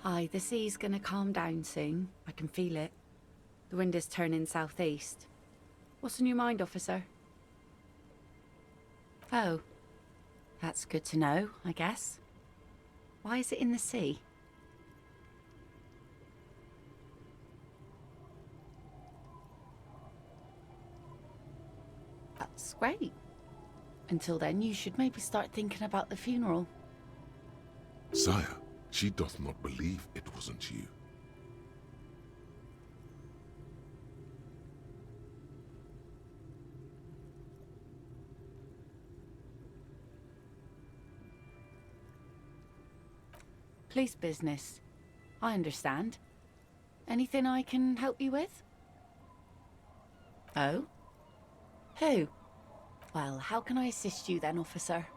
Aye, the sea's gonna calm down soon. I can feel it. The wind is turning southeast. What's on your mind, officer? Oh. That's good to know, I guess. Why is it in the sea? That's great. Until then, you should maybe start thinking about the funeral. Sire, she doth not believe it wasn't you. Police business. I understand. Anything I can help you with? Oh? Who? Well, how can I assist you then, officer?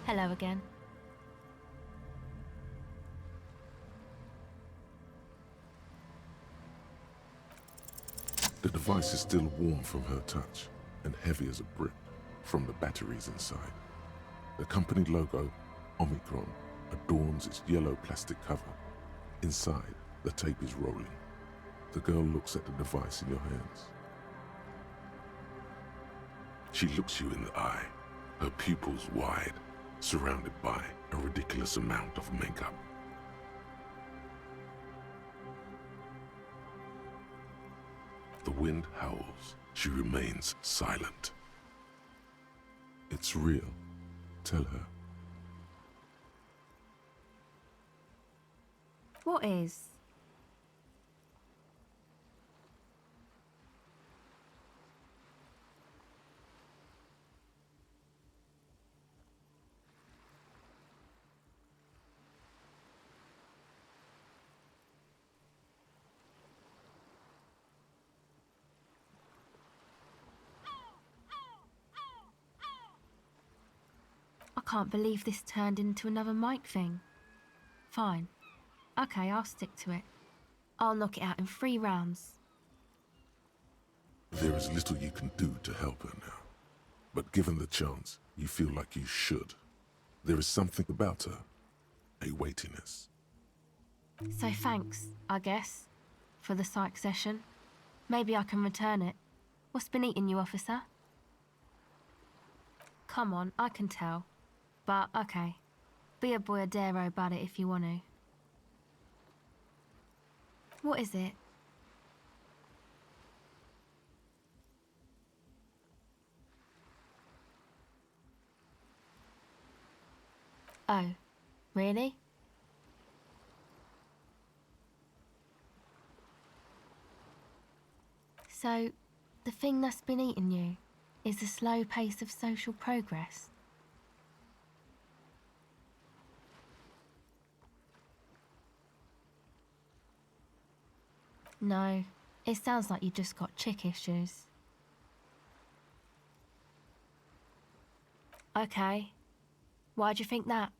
Hello again. The device is still warm from her touch and heavy as a brick from the batteries inside. The company logo, Omicron, adorns its yellow plastic cover. Inside, the tape is rolling. The girl looks at the device in your hands. She looks you in the eye, her pupils wide, surrounded by a ridiculous amount of makeup. The wind howls. She remains silent. It's real. Tell her. What is? I can't believe this turned into another mic thing. Fine. Okay, I'll stick to it. I'll knock it out in 3 rounds. There is little you can do to help her now. But given the chance, you feel like you should. There is something about her, a weightiness. So thanks, I guess, for the psych session. Maybe I can return it. What's been eating you, officer? Come on, I can tell. But, okay. Be a boyadero about it if you want to. What is it? Oh, really? So, the thing that's been eating you is the slow pace of social progress? No, it sounds like you just got chick issues. Okay. Why'd you think that?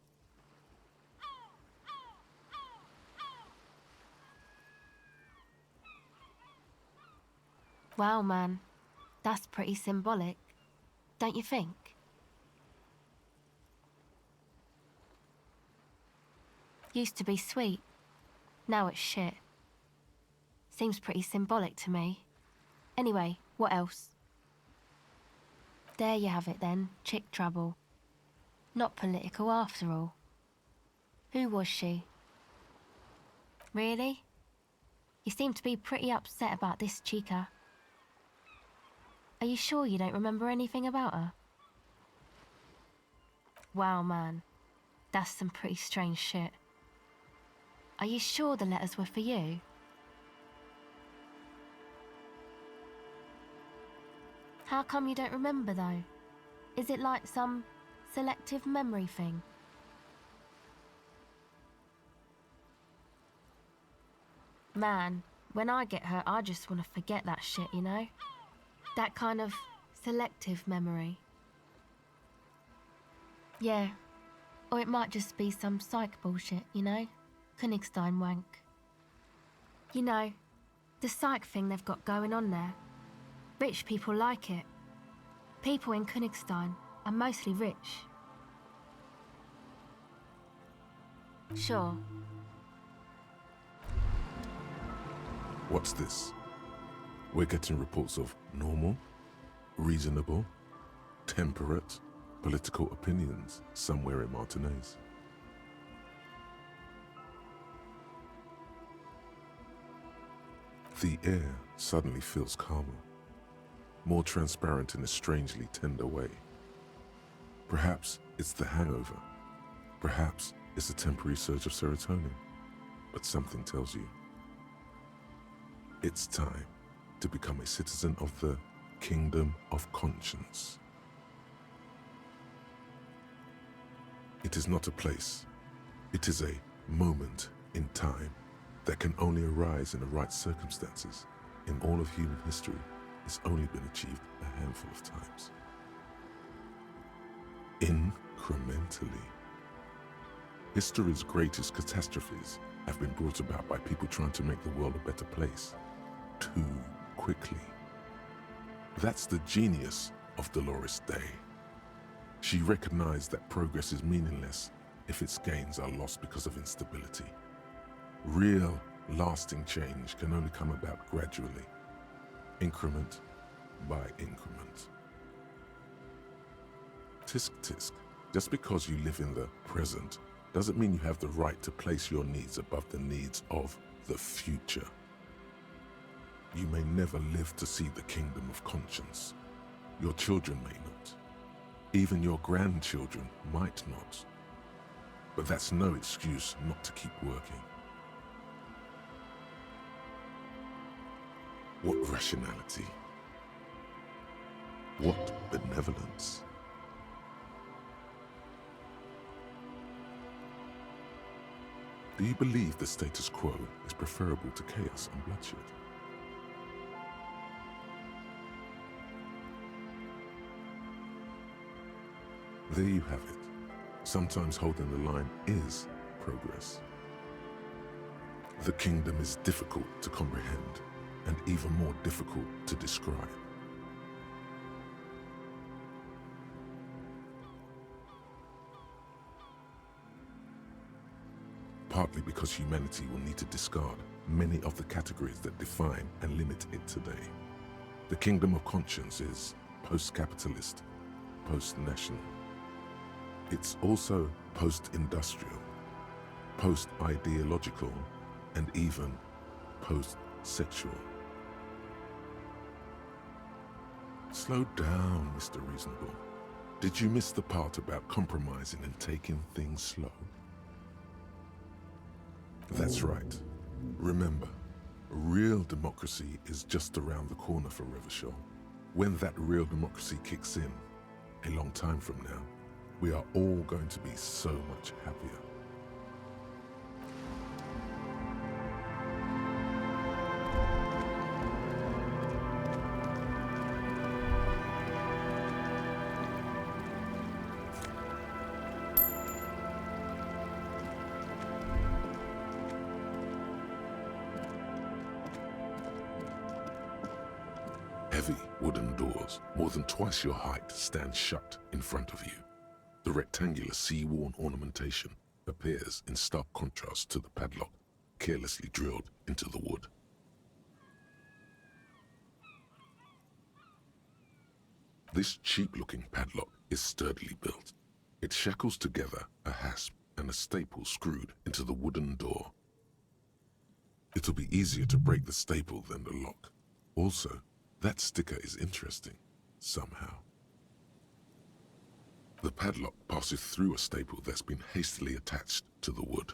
Wow, man. That's pretty symbolic, don't you think? Used to be sweet. Now it's shit. Seems pretty symbolic to me. Anyway, what else? There you have it then, chick trouble. Not political after all. Who was she? Really? You seem to be pretty upset about this chica. Are you sure you don't remember anything about her? Wow, man. That's some pretty strange shit. Are you sure the letters were for you? How come you don't remember, though? Is it like some selective memory thing? Man, when I get hurt, I just want to forget that shit, you know? That kind of selective memory. Yeah. Or it might just be some psych bullshit, you know? Königstein wank. You know, the psych thing they've got going on there. Rich people like it. People in Königstein are mostly rich. Sure. What's this? We're getting reports of normal, reasonable, temperate, political opinions somewhere in Martinez. The air suddenly feels calmer, more transparent in a strangely tender way. Perhaps it's the hangover. Perhaps it's a temporary surge of serotonin. But something tells you it's time to become a citizen of the kingdom of conscience. It is not a place. It is a moment in time that can only arise in the right circumstances. In all of human history, it's only been achieved a handful of times. Incrementally. History's greatest catastrophes have been brought about by people trying to make the world a better place too quickly. That's the genius of Dolores Day. She recognized that progress is meaningless if its gains are lost because of instability. Real, lasting change can only come about gradually, increment by increment. Tisk tisk, just because you live in the present doesn't mean you have the right to place your needs above the needs of the future. You may never live to see the kingdom of conscience. Your children may not. Even your grandchildren might not. But that's no excuse not to keep working. What rationality? What benevolence? Do you believe the status quo is preferable to chaos and bloodshed? There you have it. Sometimes holding the line is progress. The kingdom is difficult to comprehend and even more difficult to describe. partly because humanity will need to discard many of the categories that define and limit it today. The kingdom of conscience is post-capitalist, post-national. It's also post-industrial, post-ideological, and even post-sexual. Slow down, Mr. Reasonable. Did you miss the part about compromising and taking things slow? That's right. Remember, real democracy is just around the corner for Revachol. When that real democracy kicks in, a long time from now, we are all going to be so much happier. Heavy wooden doors, more than twice your height, stand shut in front of you. The rectangular sea-worn ornamentation appears in stark contrast to the padlock, carelessly drilled into the wood. This cheap-looking padlock is sturdily built. It shackles together a hasp and a staple screwed into the wooden door. It'll be easier to break the staple than the lock. Also, that sticker is interesting, somehow. The padlock passes through a staple that's been hastily attached to the wood.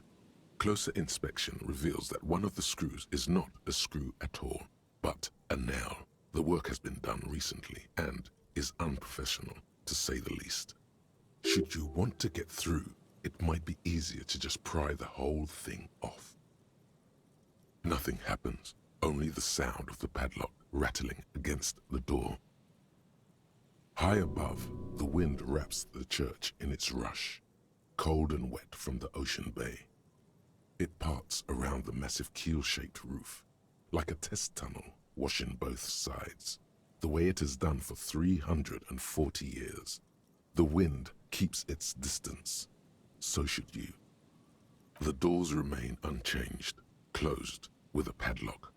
Closer inspection reveals that one of the screws is not a screw at all, but a nail. The work has been done recently and is unprofessional, to say the least. Should you want to get through, it might be easier to just pry the whole thing off. Nothing happens, only the sound of the padlock rattling against the door. High above, the wind wraps the church in its rush, cold and wet from the ocean bay. It parts around the massive keel-shaped roof, like a test tunnel washing both sides, the way it has done for 340 years. The wind keeps its distance, so should you. The doors remain unchanged, closed with a padlock.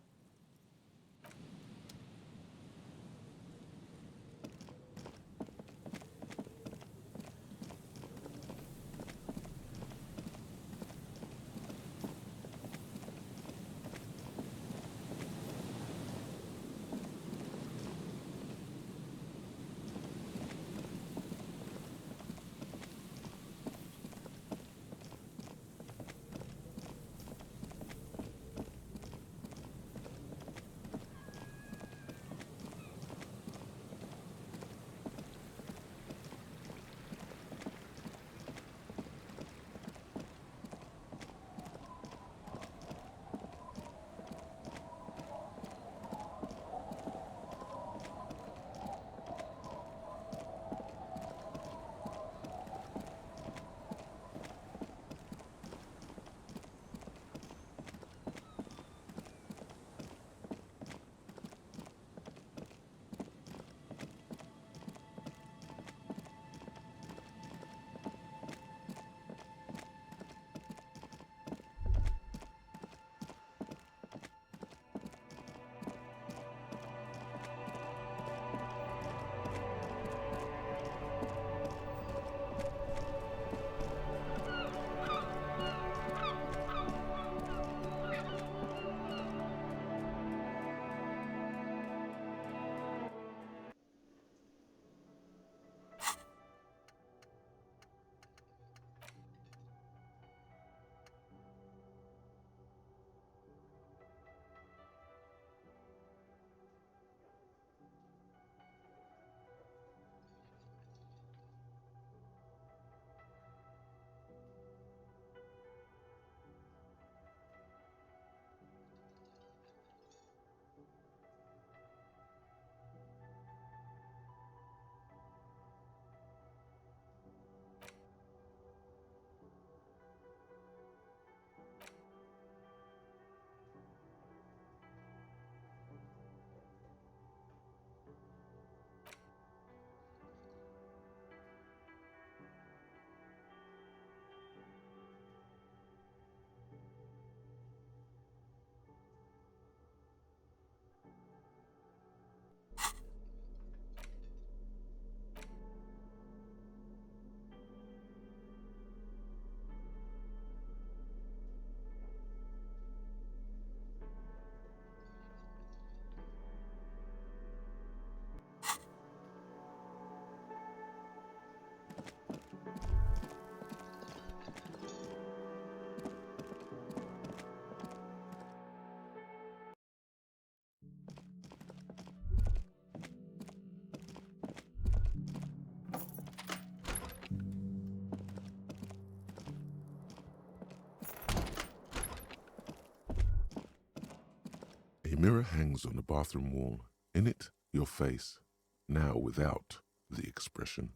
mirror hangs on the bathroom wall. In it, your face, now without the expression.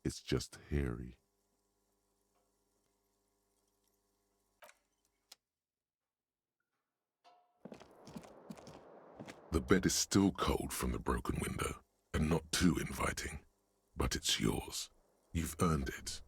It's just hairy. The bed is still cold from the broken window, and not too inviting. But it's yours. You've earned it.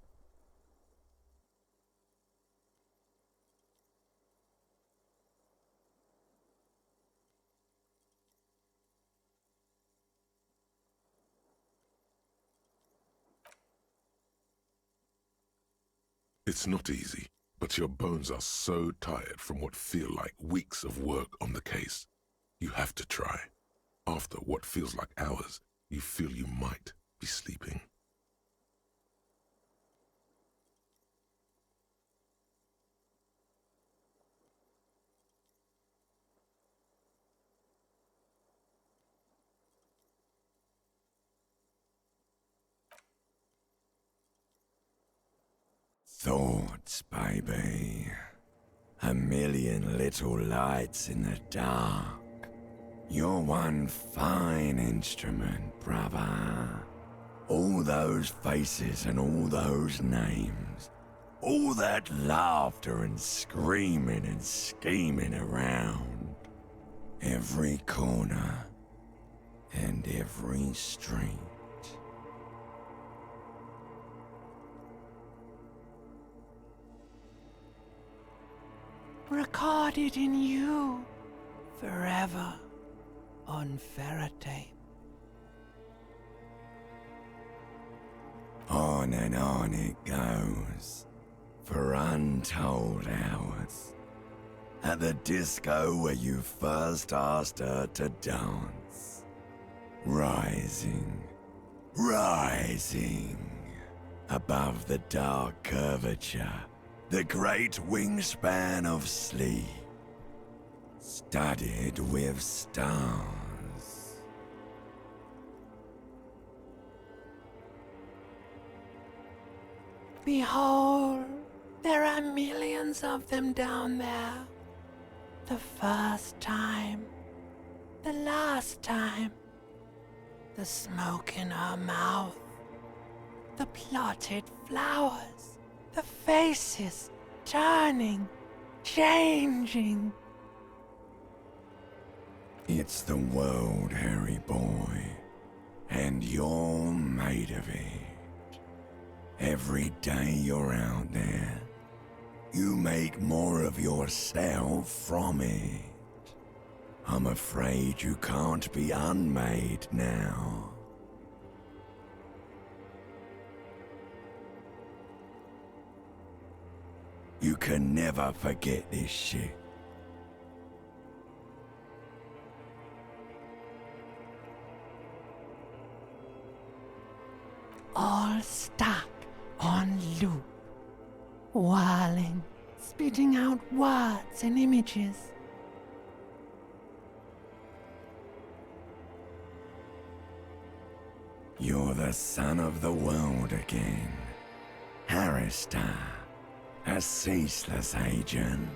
It's not easy, but your bones are so tired from what feel like weeks of work on the case. You have to try. After what feels like hours, you feel you might be sleeping. Thoughts, baby. A million little lights in the dark. You're one fine instrument, brother. All those faces and all those names. All that laughter and screaming and scheming around. Every corner and every street. Recorded in you forever on ferrotape. On and on it goes for untold hours. At the disco where you first asked her to dance. Rising, rising above the dark curvature. The great wingspan of sleep, studded with stars. Behold, there are millions of them down there. The first time, the last time. The smoke in her mouth, the plotted flowers. The faces turning, changing. It's the world, Harry boy, and you're made of it. Every day you're out there, you make more of yourself from it. I'm afraid you can't be unmade now. You can never forget this shit. All stuck on loop, whirling, spitting out words and images. You're the son of the world again, Harrister. A ceaseless agent,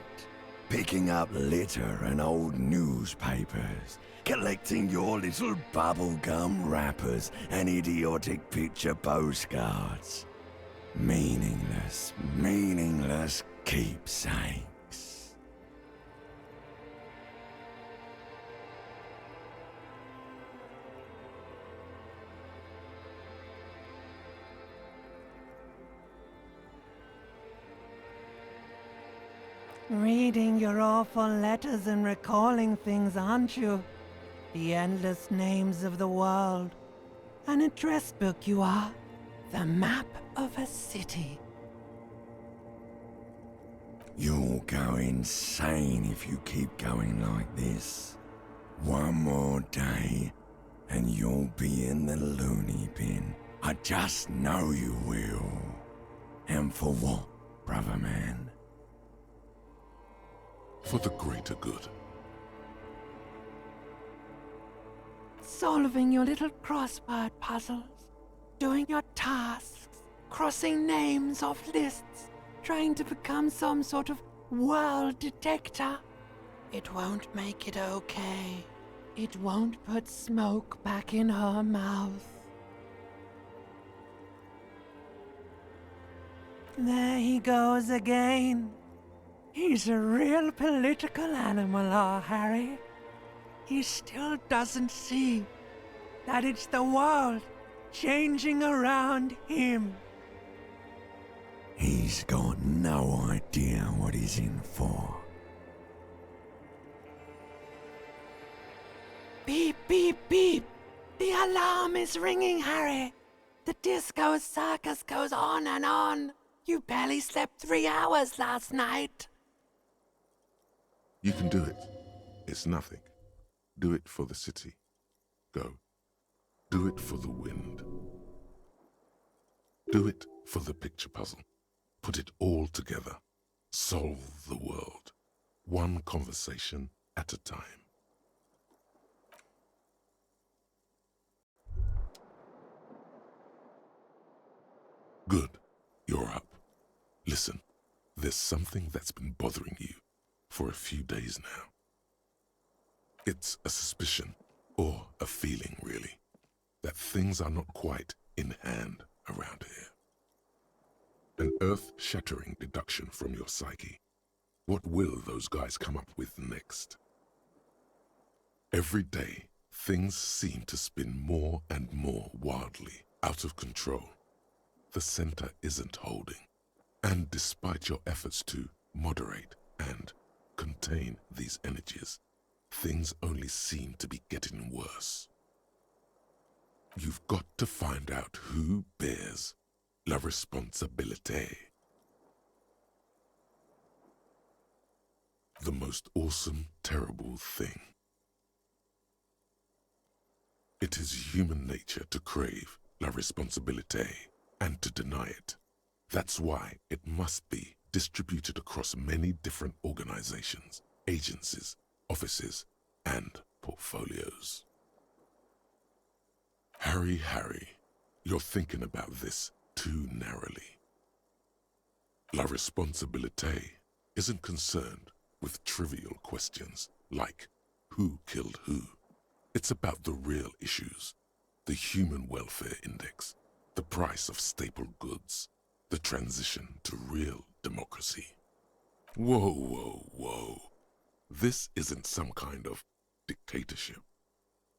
picking up litter and old newspapers, collecting your little bubblegum wrappers and idiotic picture postcards. Meaningless, meaningless keepsakes. Reading your awful letters and recalling things, aren't you? The endless names of the world. An address book you are. The map of a city. You'll go insane if you keep going like this. One more day, and you'll be in the loony bin. I just know you will. And for what, brother man? For the greater good. Solving your little crossword puzzles. Doing your tasks. Crossing names off lists. Trying to become some sort of world detector. It won't make it okay. It won't put smoke back in her mouth. There he goes again. He's a real political animal, our Harry. He still doesn't see that it's the world changing around him. He's got no idea what he's in for. Beep, beep, beep. The alarm is ringing, Harry. The disco circus goes on and on. You barely slept 3 hours last night. You can do it. It's nothing. Do it for the city. Go. Do it for the wind. Do it for the picture puzzle. Put it all together. Solve the world. One conversation at a time. Good. You're up. Listen, there's something that's been bothering you for a few days now. It's a suspicion, or a feeling really, that things are not quite in hand around here. An earth-shattering deduction from your psyche. What will those guys come up with next? Every day, things seem to spin more and more wildly, out of control. The center isn't holding. And despite your efforts to moderate and contain these energies, things only seem to be getting worse. You've got to find out who bears la responsabilité. The most awesome, terrible thing. It is human nature to crave la responsabilité and to deny it. That's why it must be distributed across many different organizations, agencies, offices, and portfolios. Harry, you're thinking about this too narrowly. La responsabilité isn't concerned with trivial questions like who killed who. It's about the real issues, the human welfare index, the price of staple goods, the transition to real democracy. Whoa. This isn't some kind of dictatorship.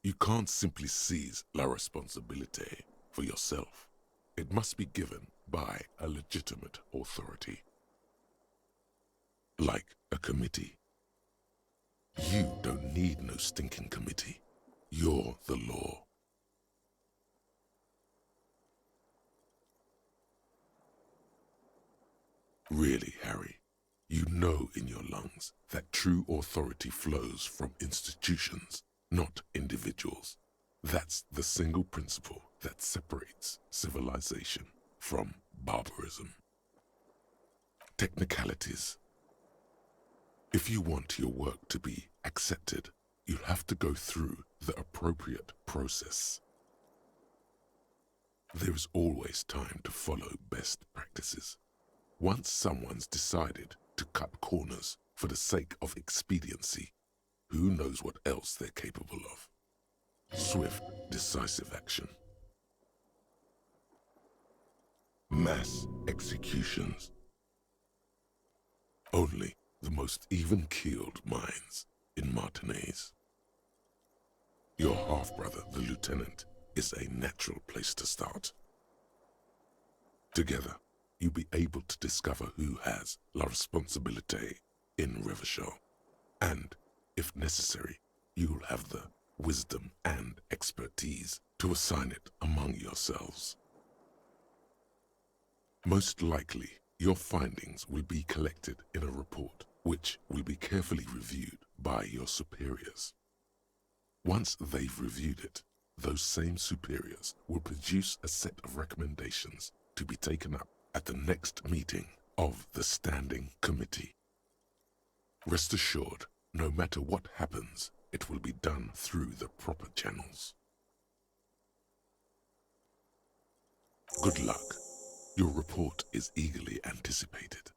You can't simply seize la responsabilité for yourself. It must be given by a legitimate authority. Like a committee. You don't need no stinking committee. You're the law. Really, Harry, you know in your lungs that true authority flows from institutions, not individuals. That's the single principle that separates civilization from barbarism. Technicalities. If you want your work to be accepted, you'll have to go through the appropriate process. There is always time to follow best practices. Once someone's decided to cut corners for the sake of expediency, who knows what else they're capable of? Swift, decisive action. Mass executions. Only the most even-keeled minds in Martinez. Your half-brother, the lieutenant, is a natural place to start. Together, you'll be able to discover who has la responsabilité in Revachol, and, if necessary, you'll have the wisdom and expertise to assign it among yourselves. Most likely, your findings will be collected in a report which will be carefully reviewed by your superiors. Once they've reviewed it, those same superiors will produce a set of recommendations to be taken up at the next meeting of the Standing Committee. Rest assured, no matter what happens, it will be done through the proper channels. Good luck. Your report is eagerly anticipated.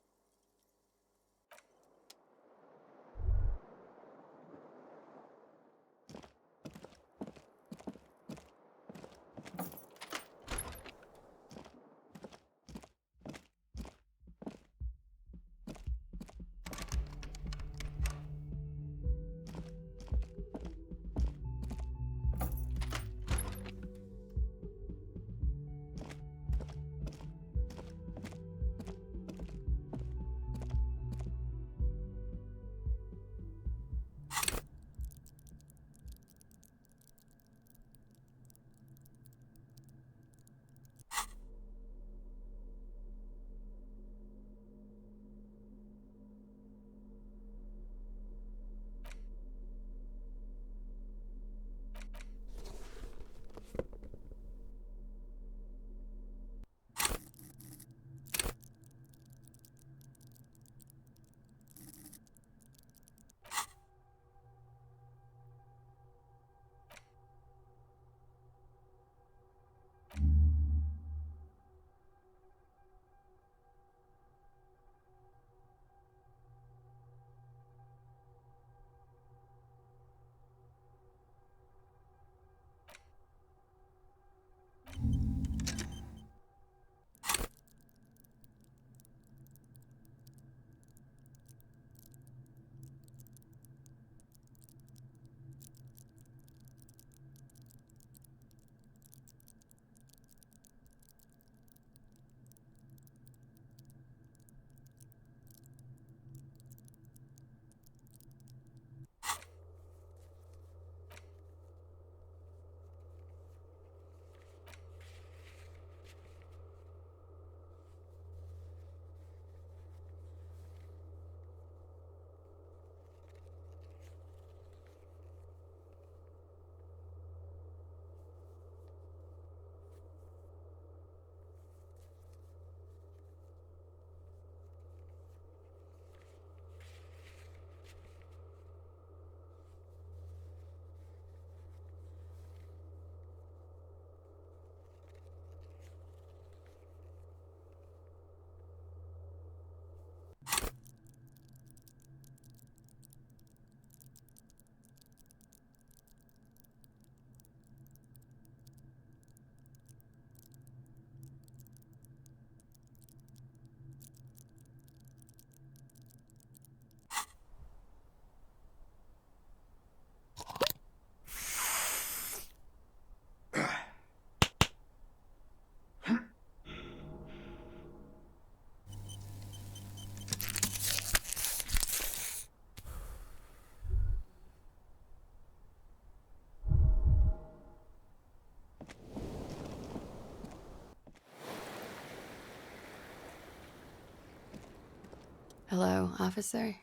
Hello, officer.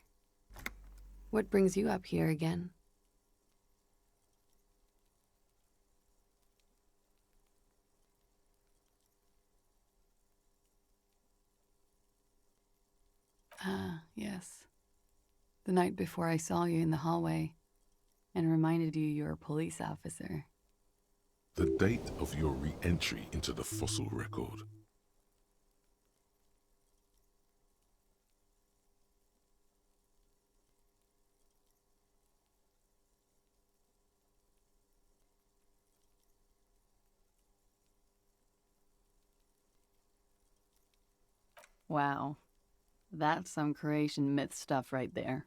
What brings you up here again? Ah, yes. The night before I saw you in the hallway and reminded you're a police officer. The date of your re-entry into the fossil record. Wow. That's some creation myth stuff right there.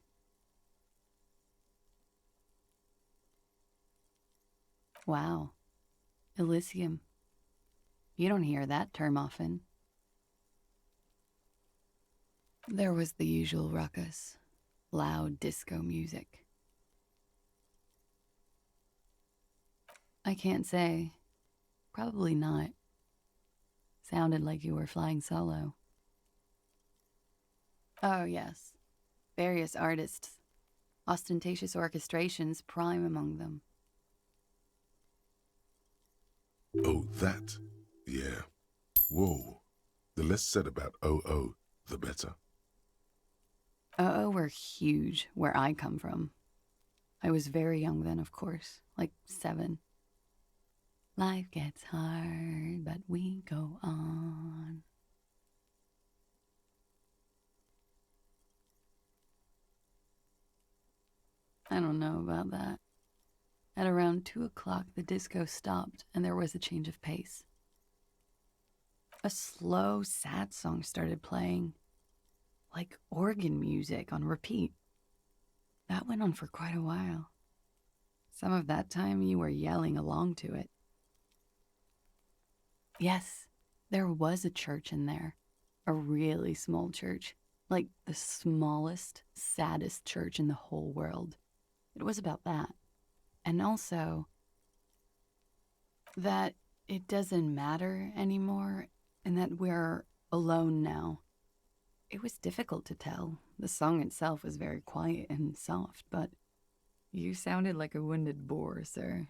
Wow. ELYSIUM. You don't hear that term often. There was the usual ruckus. Loud disco music. I can't say. Probably not. Sounded like you were flying solo. Oh, yes. Various artists. Ostentatious orchestrations prime among them. Oh, that? Yeah. Whoa. The less said about OO, the better. Were huge where I come from. I was very young then, of course, like 7. Life gets hard, but we go on. I don't know about that. At around 2 o'clock, the disco stopped and there was a change of pace. A slow, sad song started playing, like organ music on repeat. That went on for quite a while. Some of that time you were yelling along to it. Yes, there was a church in there. A really small church. Like the smallest, saddest church in the whole world. It was about that. And also that it doesn't matter anymore and that we're alone now. It was difficult to tell. The song itself was very quiet and soft, but you sounded like a wounded boar, sir.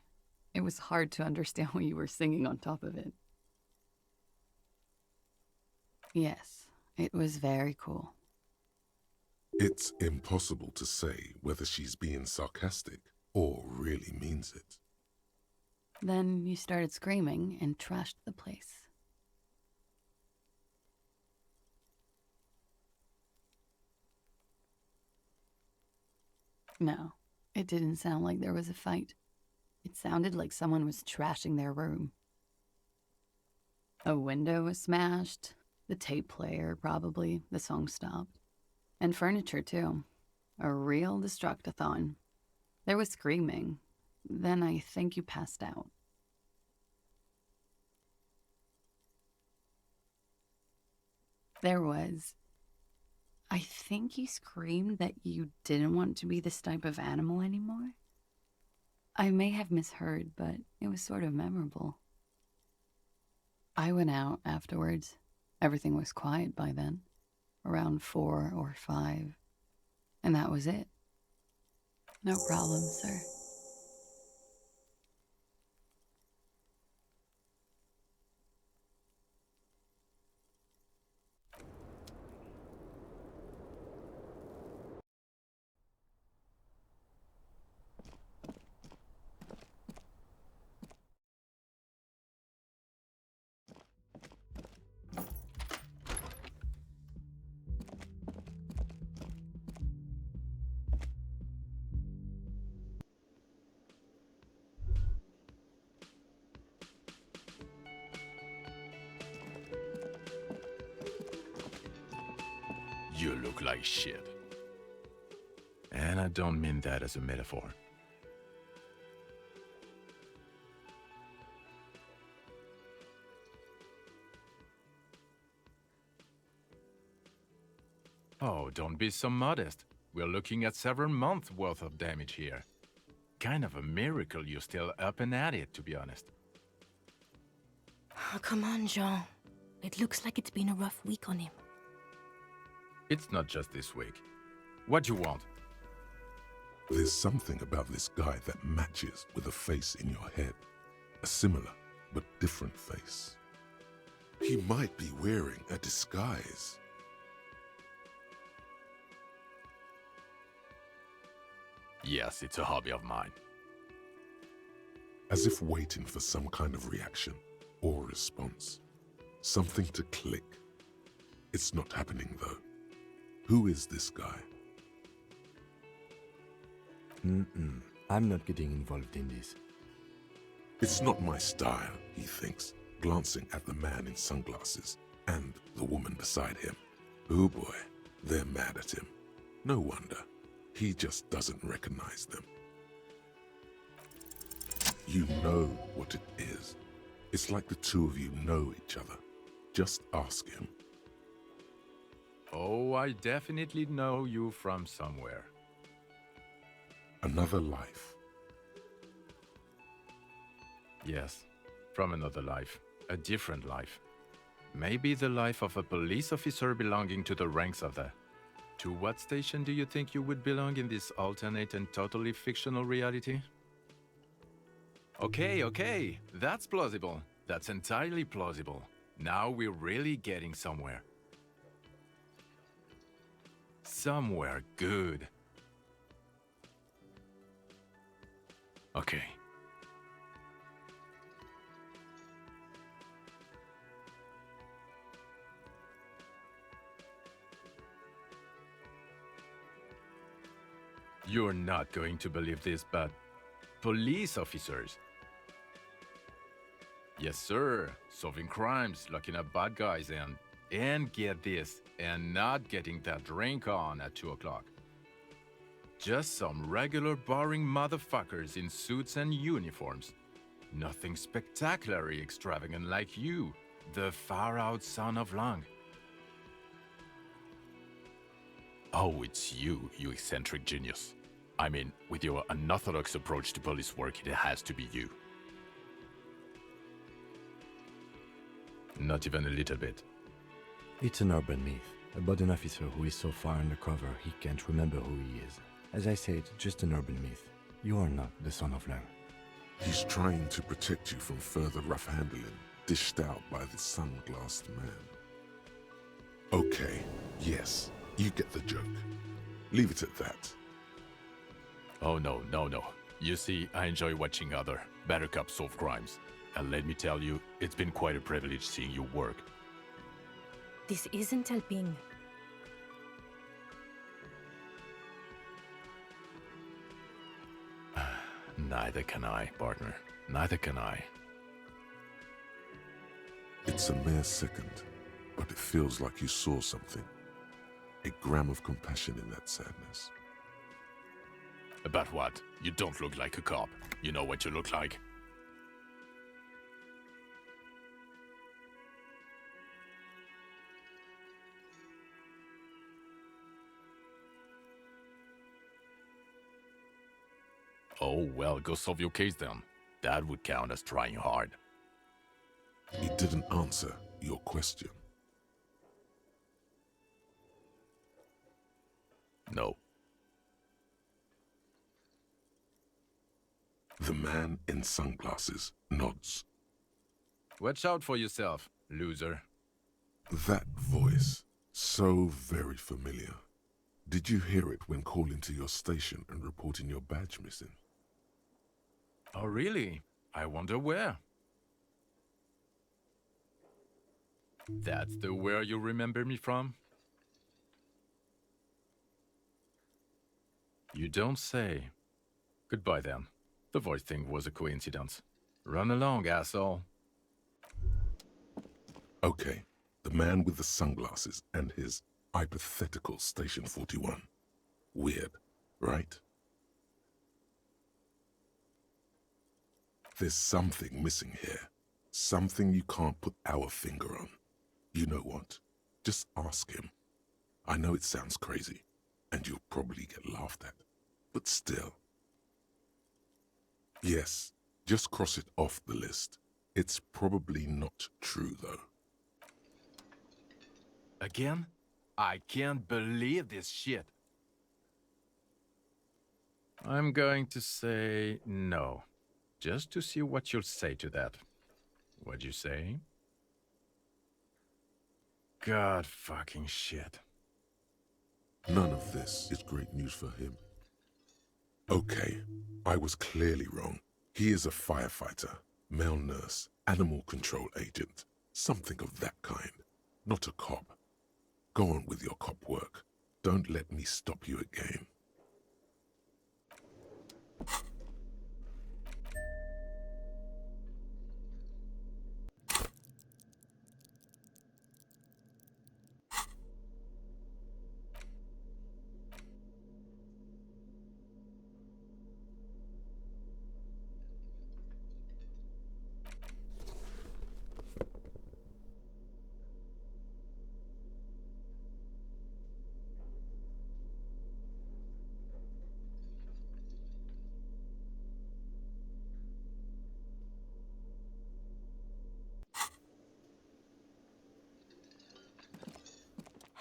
It was hard to understand what you were singing on top of it. Yes, it was very cool. It's impossible to say whether she's being sarcastic or really means it. Then you started screaming and trashed the place. No, it didn't sound like there was a fight. It sounded like someone was trashing their room. A window was smashed, the tape player probably, the song stopped. And furniture too. A real destructathon. There was screaming. Then I think you passed out. There was. I think you screamed that you didn't want to be this type of animal anymore. I may have misheard, but it was sort of memorable. I went out afterwards. Everything was quiet by then, around 4 or 5. And that was it. No problem, sir. You look like shit. And I don't mean that as a metaphor. Oh, don't be so modest. We're looking at several months worth of damage here. Kind of a miracle you're still up and at it, to be honest. Oh, come on, Jean. It looks like it's been a rough week on him. It's not just this week. What you want? There's something about this guy that matches with a face in your head. A similar but different face. He might be wearing a disguise. Yes, it's a hobby of mine. As if waiting for some kind of reaction or response. Something to click. It's not happening though. Who is this guy? I'm not getting involved in this. It's not my style, he thinks, glancing at the man in sunglasses and the woman beside him. Oh boy, they're mad at him. No wonder. He just doesn't recognize them. You know what it is. It's like the two of you know each other. Just ask him. Oh, I definitely know you from somewhere. Another life. Yes, from another life. A different life. Maybe the life of a police officer belonging to the ranks of the... To what station do you think you would belong in this alternate and totally fictional reality? Okay, that's plausible. That's entirely plausible. Now we're really getting somewhere. Somewhere good. Okay. You're not going to believe this, but police officers. Yes, sir. Solving crimes, locking up bad guys, and get this, and not getting that drink on at 2 o'clock. Just some regular boring motherfuckers in suits and uniforms. Nothing spectacularly extravagant like you, the far-out son of Lang. Oh, it's you, you eccentric genius. I mean, with your unorthodox approach to police work, it has to be you. Not even a little bit. It's an urban myth about an officer who is so far undercover he can't remember who he is. As I said, just an urban myth. You are not the son of Lang. He's trying to protect you from further rough handling dished out by the sunglassed man. Okay, yes, you get the joke. Leave it at that. Oh no. You see, I enjoy watching other better cops solve crimes. And let me tell you, it's been quite a privilege seeing you work. This isn't helping. Neither can I, partner. Neither can I. It's a mere second, but it feels like you saw something. A gram of compassion in that sadness. About what? You don't look like a cop. You know what you look like? Oh, well, go solve your case then. That would count as trying hard. He didn't answer your question. No. The man in sunglasses nods. Watch out for yourself, loser. That voice, so very familiar. Did you hear it when calling to your station and reporting your badge missing? Oh, really? I wonder where. That's the where you remember me from? You don't say. Goodbye then. The voice thing was a coincidence. Run along, asshole. Okay, the man with the sunglasses and his hypothetical Station 41. Weird, right? There's something missing here. Something you can't put our finger on. You know what? Just ask him. I know it sounds crazy, and you'll probably get laughed at. But still. Yes, just cross it off the list. It's probably not true, though. Again? I can't believe this shit. I'm going to say no, just to see what you'll say to that. What'd you say? God fucking shit. None of this is great news for him. Okay, I was clearly wrong. He is a firefighter, male nurse, animal control agent, something of that kind, not a cop. Go on with your cop work. Don't let me stop you again.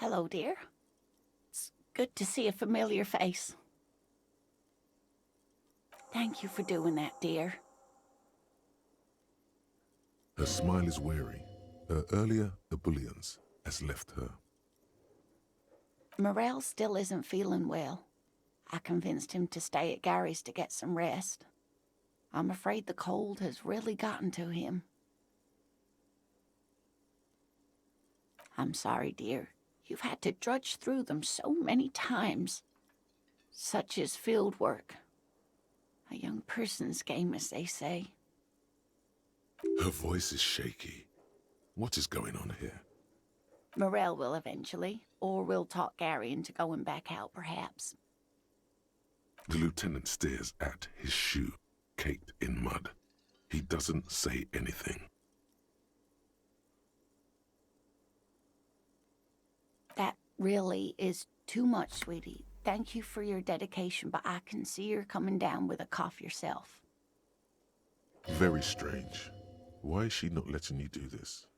Hello, dear. It's good to see a familiar face. Thank you for doing that, dear. Her smile is weary. Her earlier ebullience has left her. Morel still isn't feeling well. I convinced him to stay at Gary's to get some rest. I'm afraid the cold has really gotten to him. I'm sorry, dear. You've had to drudge through them so many times. Such is field work. A young person's game, as they say. Her voice is shaky. What is going on here? Morel will eventually, or we'll talk Gary into going back out, perhaps. The lieutenant stares at his shoe, caked in mud. He doesn't say anything. That really is too much, sweetie. Thank you for your dedication, but I can see you're coming down with a cough yourself. Very strange. Why is she not letting you do this?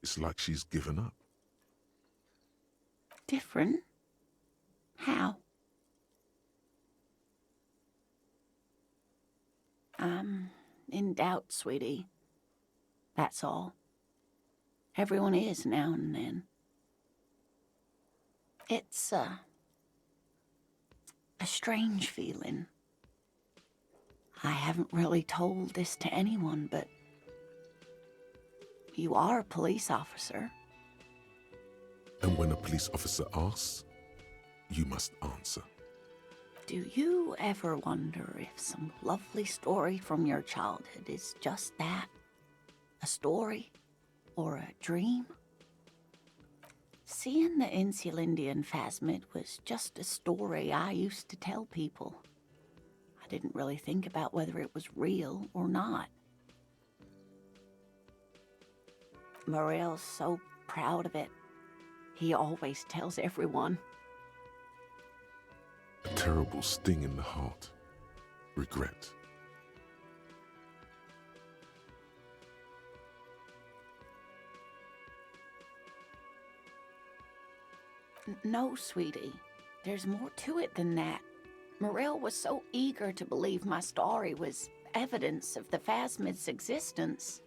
It's like she's given up. Different? How? I'm in doubt, sweetie. That's all. Everyone is now and then. It's a strange feeling. I haven't really told this to anyone, but you are a police officer. And when a police officer asks, you must answer. Do you ever wonder if some lovely story from your childhood is just that? A story? Or a dream? Seeing the Insulindian phasmid was just a story I used to tell people. I didn't really think about whether it was real or not. Morel's so proud of it. He always tells everyone. A terrible sting in the heart. Regret. No, sweetie. There's more to it than that. Morel was so eager to believe my story was evidence of the phasmid's existence.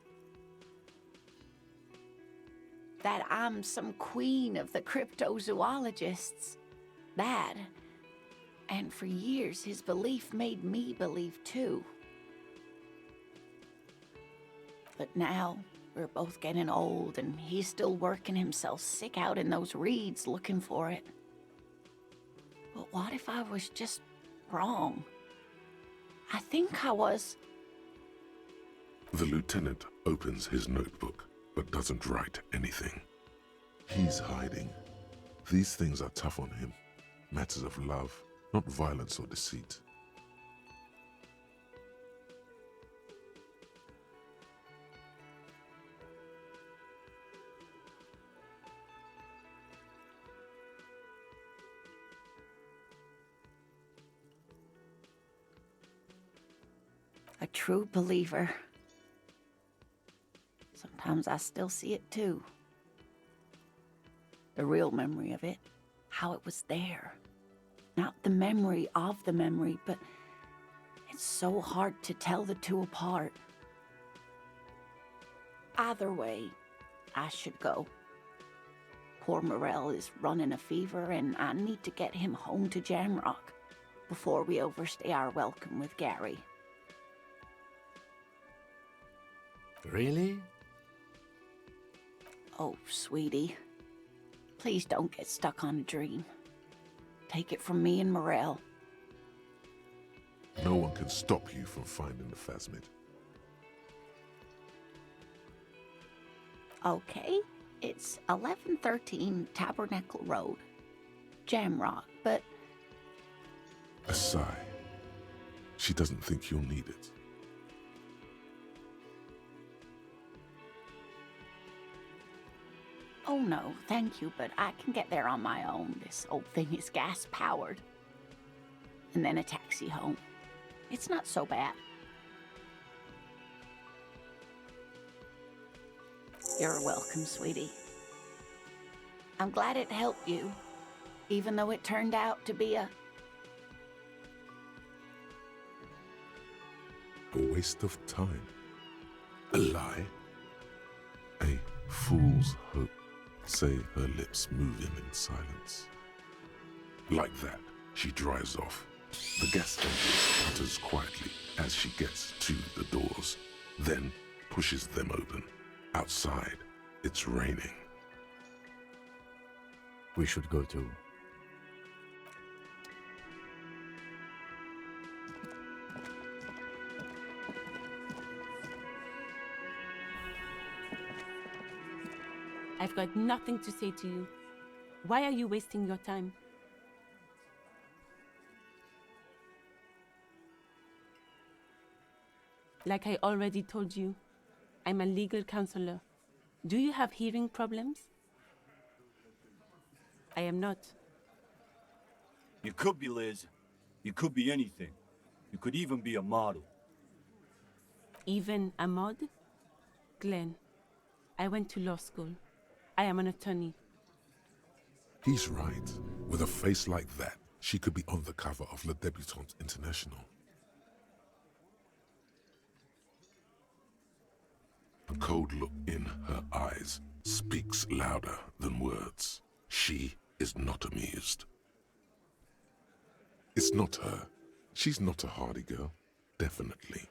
That I'm some queen of the cryptozoologists. That. And for years, his belief made me believe too. But now, we're both getting old, and he's still working himself sick out in those reeds looking for it. But what if I was just wrong? I think I was. The lieutenant opens his notebook, but doesn't write anything. He's hiding. These things are tough on him. Matters of love, not violence or deceit. A true believer. Sometimes I still see it too. The real memory of it, how it was there. Not the memory of the memory, but it's so hard to tell the two apart. Either way, I should go. Poor Morel is running a fever, and I need to get him home to Jamrock before we overstay our welcome with Gary. Really? Oh, sweetie. Please don't get stuck on a dream. Take it from me and Morel. No one can stop you from finding the phasmid. Okay, it's 1113 Tabernacle Road, Jamrock, but... A sigh. She doesn't think you'll need it. Oh no, thank you, but I can get there on my own. This old thing is gas-powered. And then a taxi home. It's not so bad. You're welcome, sweetie. I'm glad it helped you, even though it turned out to be a waste of time. A lie. A fool's hope. Say her lips moving in silence. Like that, she drives off. The gas engine sputters quietly as she gets to the doors, then pushes them open. Outside, it's raining. We should go too. I've got nothing to say to you. Why are you wasting your time? Like I already told you, I'm a legal counselor. Do you have hearing problems? I am not. You could be, Liz. You could be anything. You could even be a model. Even a mod? Glenn, I went to law school. I am an attorney. He's right. With a face like that, she could be on the cover of Le Debutante International. The cold look in her eyes speaks louder than words. She is not amused. It's not her. She's not a hardy girl. Definitely.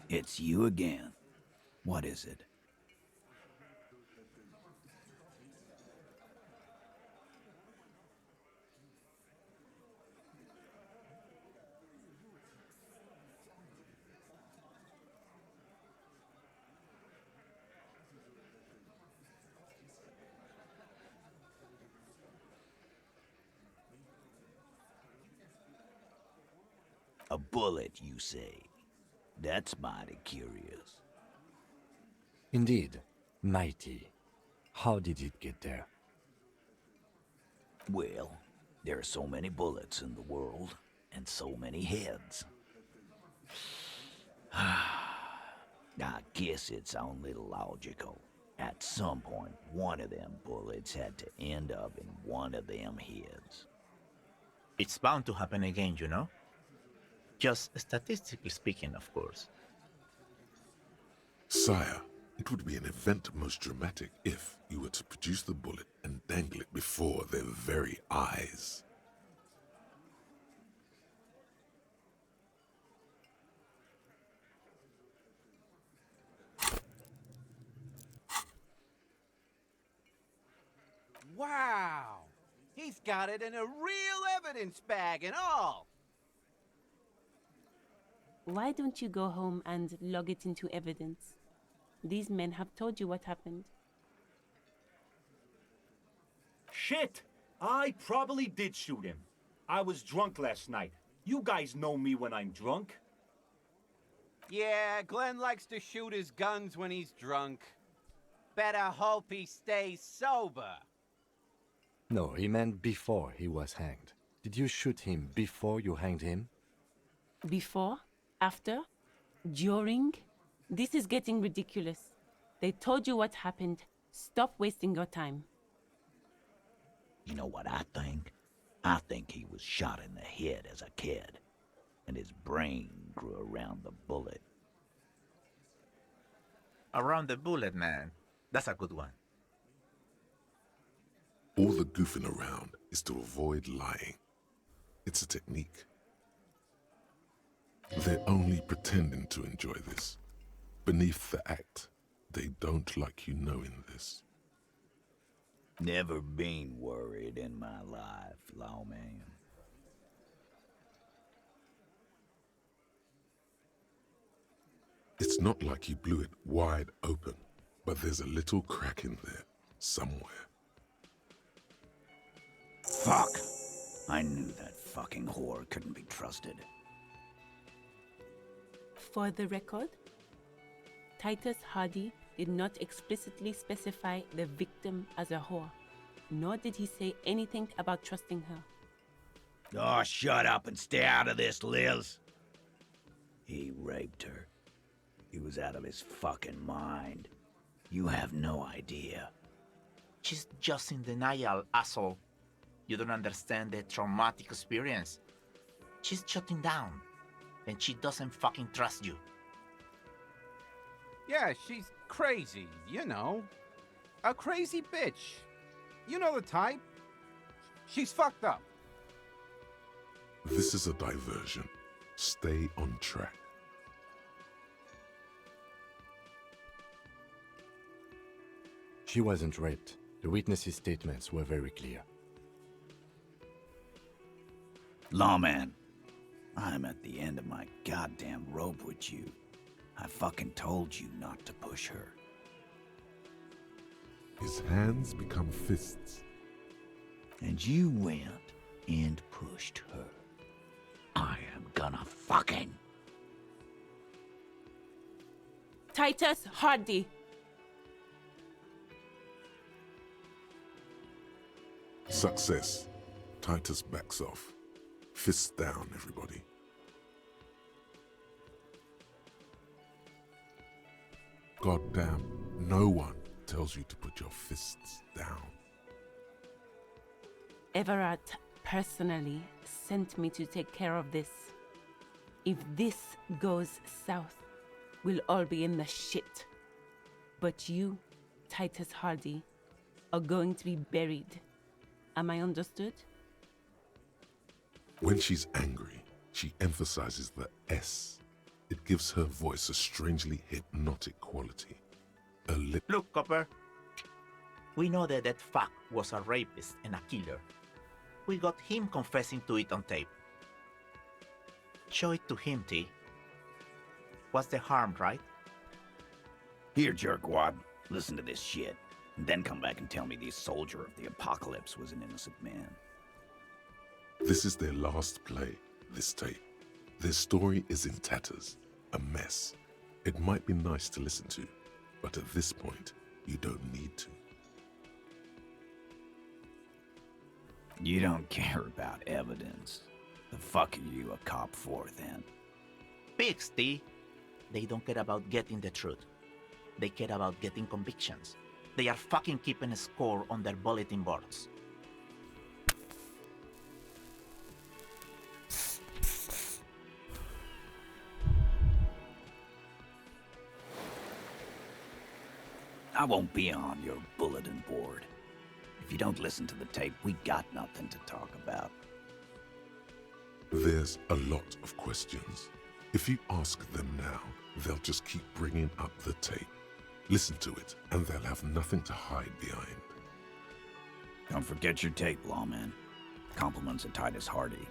It's you again. What is it? A bullet, you say? That's mighty curious. Indeed, mighty. How did it get there? Well, there are so many bullets in the world, and so many heads. I guess it's only logical. At some point, one of them bullets had to end up in one of them heads. It's bound to happen again, you know? Just statistically speaking, of course. Sire, it would be an event most dramatic if you were to produce the bullet and dangle it before their very eyes. Wow! He's got it in a real evidence bag and all! Why don't you go home and log it into evidence? These men have told you what happened. Shit! I probably did shoot him. I was drunk last night. You guys know me when I'm drunk. Yeah, Glenn likes to shoot his guns when he's drunk. Better hope he stays sober. No, he meant before he was hanged. Did you shoot him before you hanged him? Before? After? During? This is getting ridiculous. They told you what happened. Stop wasting your time. You know what I think? I think he was shot in the head as a kid, and his brain grew around the bullet. Around the bullet, man. That's a good one. All the goofing around is to avoid lying. It's a technique. They're only pretending to enjoy this. Beneath the act, they don't like you knowing this. Never been worried in my life, lawman. It's not like you blew it wide open, but there's a little crack in there, somewhere. Fuck! I knew that fucking whore couldn't be trusted. For the record, Titus Hardy did not explicitly specify the victim as a whore, nor did he say anything about trusting her. Oh, shut up and stay out of this, Liz. He raped her. He was out of his fucking mind. You have no idea. She's just in denial, asshole. You don't understand the traumatic experience. She's shutting down, and she doesn't fucking trust you. Yeah, she's crazy, you know. A crazy bitch. You know the type. She's fucked up. This is a diversion. Stay on track. She wasn't raped. The witnesses' statements were very clear. Lawman, I'm at the end of my goddamn rope with you. I fucking told you not to push her. His hands become fists. And you went and pushed her. I am gonna fucking... Titus Hardy! Success. Titus backs off. Fists down, everybody. Goddamn, no one tells you to put your fists down. Everett personally sent me to take care of this. If this goes south, we'll all be in the shit. But you, Titus Hardy, are going to be buried. Am I understood? When she's angry, she emphasizes the S. It gives her voice a strangely hypnotic quality. Look, Copper. We know that that fuck was a rapist and a killer. We got him confessing to it on tape. Show it to him, T. What's the harm, right? Here, jerkwad, listen to this shit. And then come back and tell me the soldier of the apocalypse was an innocent man. This is their last play, this tape. Their story is in tatters, a mess. It might be nice to listen to, but at this point, you don't need to. You don't care about evidence. The fuck are you a cop for, then? Pigs, T. They don't care about getting the truth. They care about getting convictions. They are fucking keeping a score on their bulletin boards. I won't be on your bulletin board. If you don't listen to the tape, we got nothing to talk about. There's a lot of questions. If you ask them now, they'll just keep bringing up the tape. Listen to it, and they'll have nothing to hide behind. Don't forget your tape, lawman. Compliments of Titus Hardy.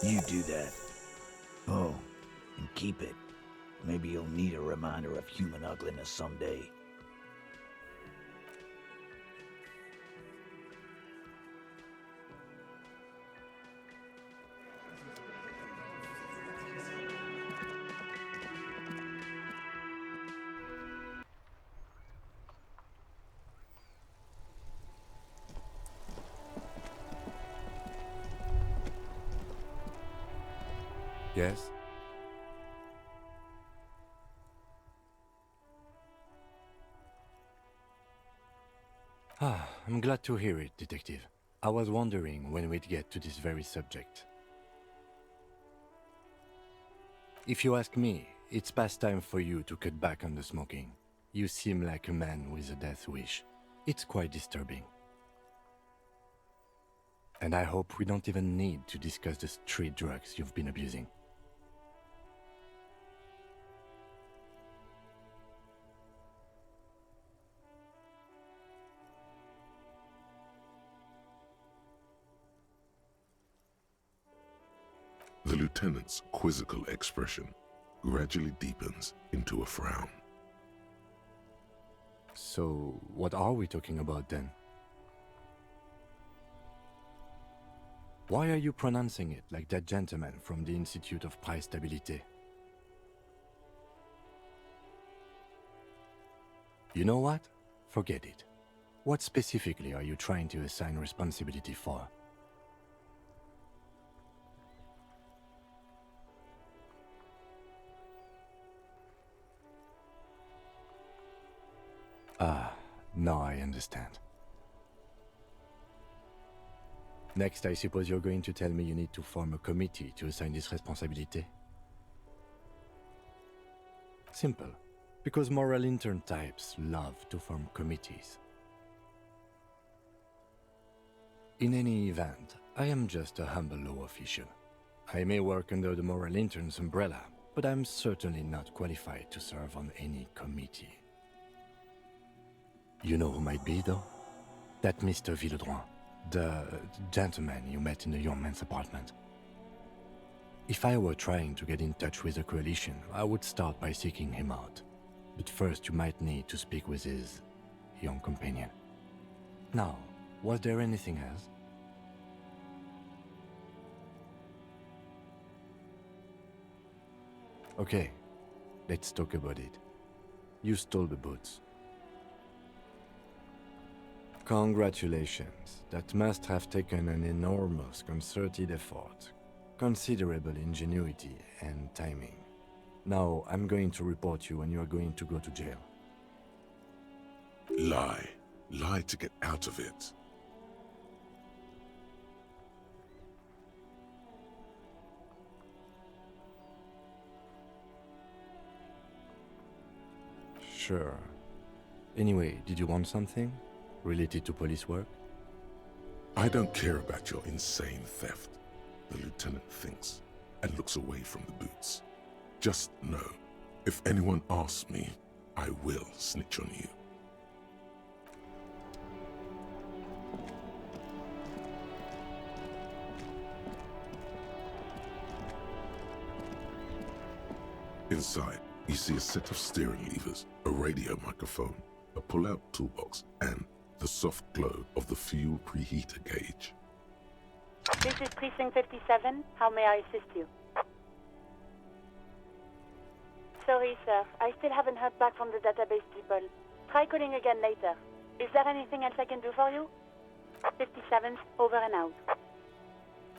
You do that. Oh, And keep it. Maybe you'll need a reminder of human ugliness someday. Yes? I'm glad to hear it, Detective. I was wondering when we'd get to this very subject. If you ask me, it's past time for you to cut back on the smoking. You seem like a man with a death wish. It's quite disturbing. And I hope we don't even need to discuss the street drugs you've been abusing. The lieutenant's quizzical expression gradually deepens into a frown. So, what are we talking about then? Why are you pronouncing it like that gentleman from the Institute of Price Stabilité? You know what? Forget it. What specifically are you trying to assign responsibility for? Ah, now I understand. Next, I suppose you're going to tell me you need to form a committee to assign this responsibility? Simple. Because moral intern types love to form committees. In any event, I am just a humble law official. I may work under the moral intern's umbrella, but I'm certainly not qualified to serve on any committee. You know who might be, though? That Mr. Villedroit, the gentleman you met in the young man's apartment. If I were trying to get in touch with the coalition, I would start by seeking him out. But first you might need to speak with his young companion. Now, was there anything else? Okay, let's talk about it. You stole the boots. Congratulations. That must have taken an enormous concerted effort, considerable ingenuity and timing. Now, I'm going to report you and you are going to go to jail. Lie. Lie to get out of it. Sure. Anyway, did you want something? Related to police work? I don't care about your insane theft, the lieutenant thinks, and looks away from the boots. Just know, if anyone asks me, I will snitch on you. Inside, you see a set of steering levers, a radio microphone, a pull-out toolbox, and the soft glow of the fuel preheater gauge. This is Precinct 57. How may I assist you? Sorry, sir. I still haven't heard back from the database people. Try calling again later. Is there anything else I can do for you? 57's over and out.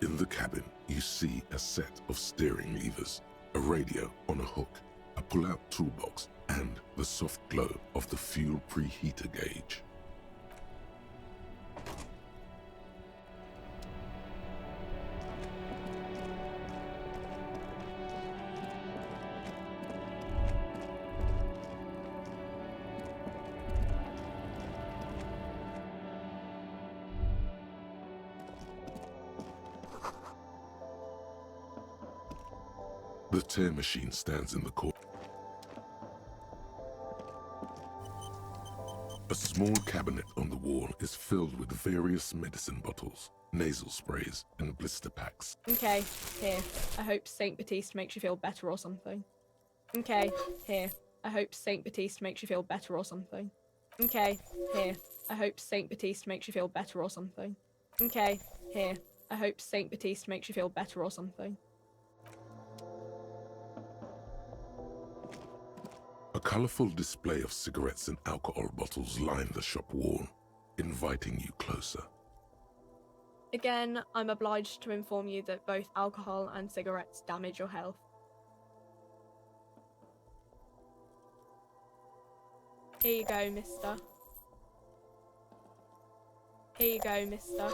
In the cabin, you see a set of steering levers, a radio on a hook, a pull-out toolbox, and the soft glow of the fuel preheater gauge. The tear machine stands in the corner. A small cabinet on the wall is filled with various medicine bottles, nasal sprays, and blister packs. Okay, here. I hope Saint Baptiste makes you feel better or something. Okay, here. I hope Saint Baptiste makes you feel better or something. Okay, here. I hope Saint Baptiste makes you feel better or something. Okay, here. I hope Saint Baptiste makes you feel better or something. A colourful display of cigarettes and alcohol bottles line the shop wall, inviting you closer. Again, I'm obliged to inform you that both alcohol and cigarettes damage your health. Here you go, mister. Here you go, mister.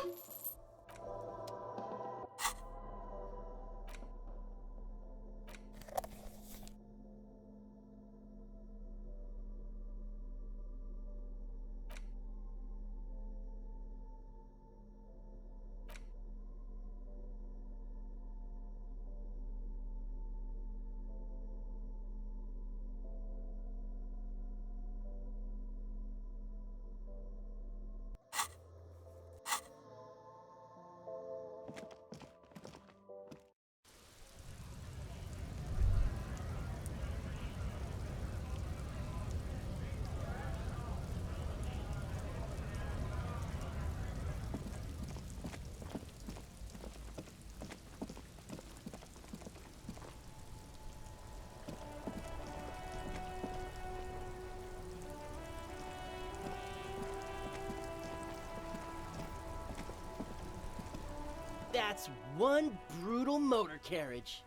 That's one brutal motor carriage.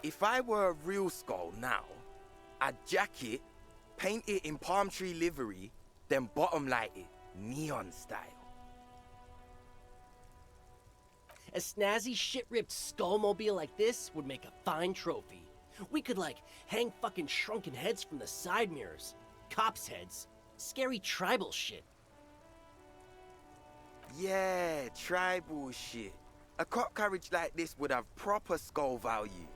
If I were a real skull now, I'd jack it, paint it in palm tree livery, then bottom light it, neon style. A snazzy shit-ripped skullmobile like this would make a fine trophy. We could, like, hang fucking shrunken heads from the side mirrors. Cops' heads. Scary tribal shit. Yeah, tribal shit. A cop carriage like this would have proper skull value.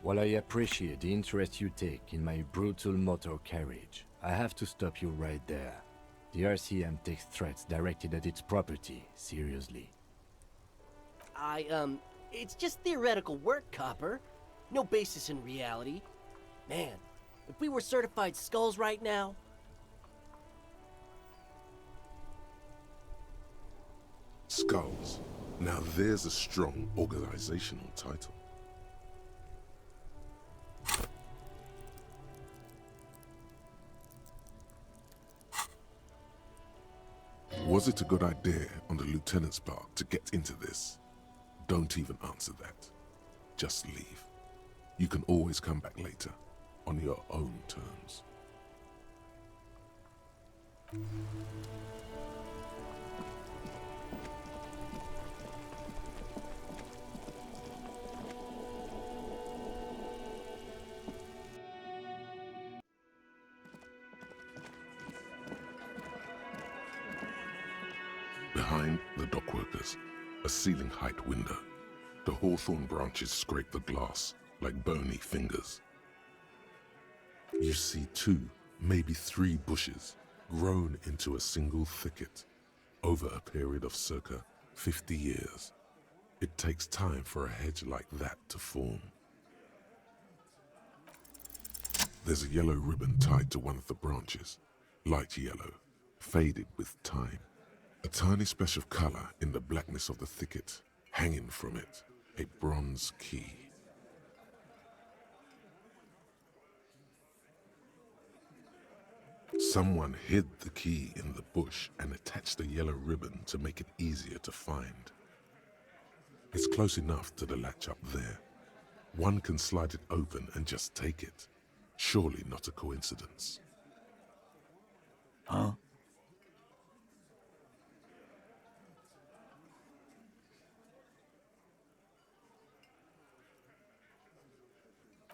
While I appreciate the interest you take in my brutal motor carriage, I have to stop you right there. The RCM takes threats directed at its property seriously. It's just theoretical work, Copper. No basis in reality. Man, if we were certified skulls right now... Skulls. Now there's a strong organizational title. Was it a good idea on the lieutenant's part to get into this? Don't even answer that. Just leave. You can always come back later, on your own terms. Behind the dockworkers, a ceiling-height window. The hawthorn branches scrape the glass like bony fingers. You see 2, maybe 3 bushes grown into a single thicket over a period of circa 50 years. It takes time for a hedge like that to form. There's a yellow ribbon tied to one of the branches, light yellow, faded with time. A tiny splash of color in the blackness of the thicket, hanging from it, a bronze key. Someone hid the key in the bush and attached a yellow ribbon to make it easier to find. It's close enough to the latch up there. One can slide it open and just take it. Surely not a coincidence. Huh?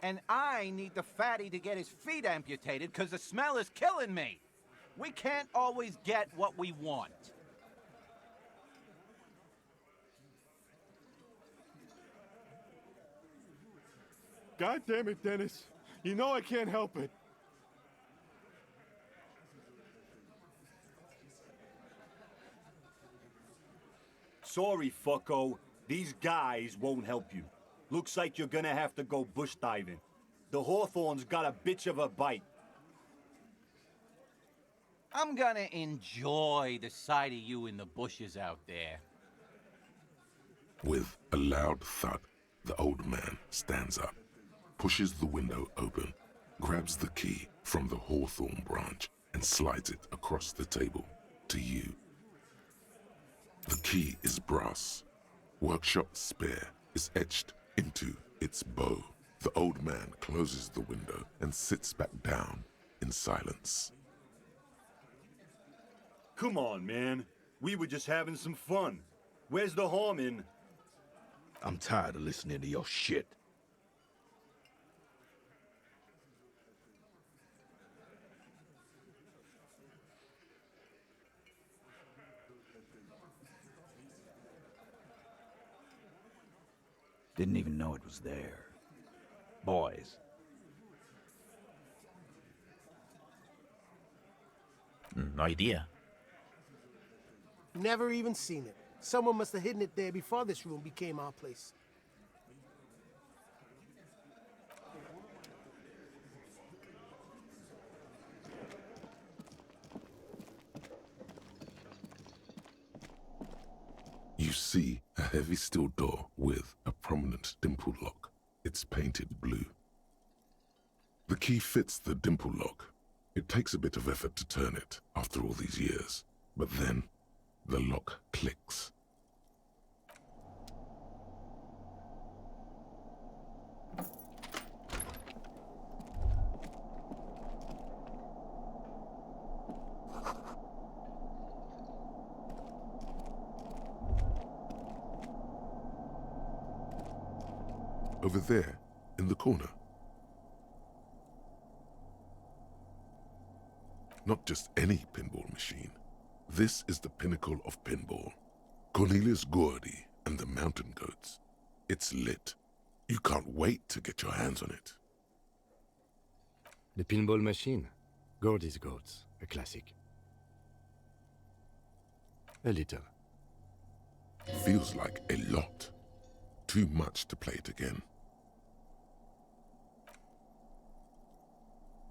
And I need the fatty to get his feet amputated because the smell is killing me. We can't always get what we want. God damn it, Dennis. You know I can't help it. Sorry, fucko. These guys won't help you. Looks like you're gonna have to go bush diving. The Hawthorne's got a bitch of a bite. I'm gonna enjoy the sight of you in the bushes out there. With a loud thud, the old man stands up, pushes the window open, grabs the key from the hawthorn branch and slides it across the table to you. The key is brass. Workshop spare is etched into its bow. The old man closes the window and sits back down in silence. Come on, man. We were just having some fun. Where's the harm in? I'm tired of listening to your shit. Didn't even know it was there. Boys. No idea. Never even seen it. Someone must have hidden it there before this room became our place. You see a heavy steel door with a prominent dimple lock. It's painted blue. The key fits the dimple lock. It takes a bit of effort to turn it after all these years, but then the lock clicks. Over there, in the corner. Not just any pinball machine. This is the pinnacle of pinball. Cornelius Gordy and the Mountain Goats. It's lit. You can't wait to get your hands on it. The pinball machine. Gordy's Goats. A classic. A little. Feels like a lot. Too much to play it again.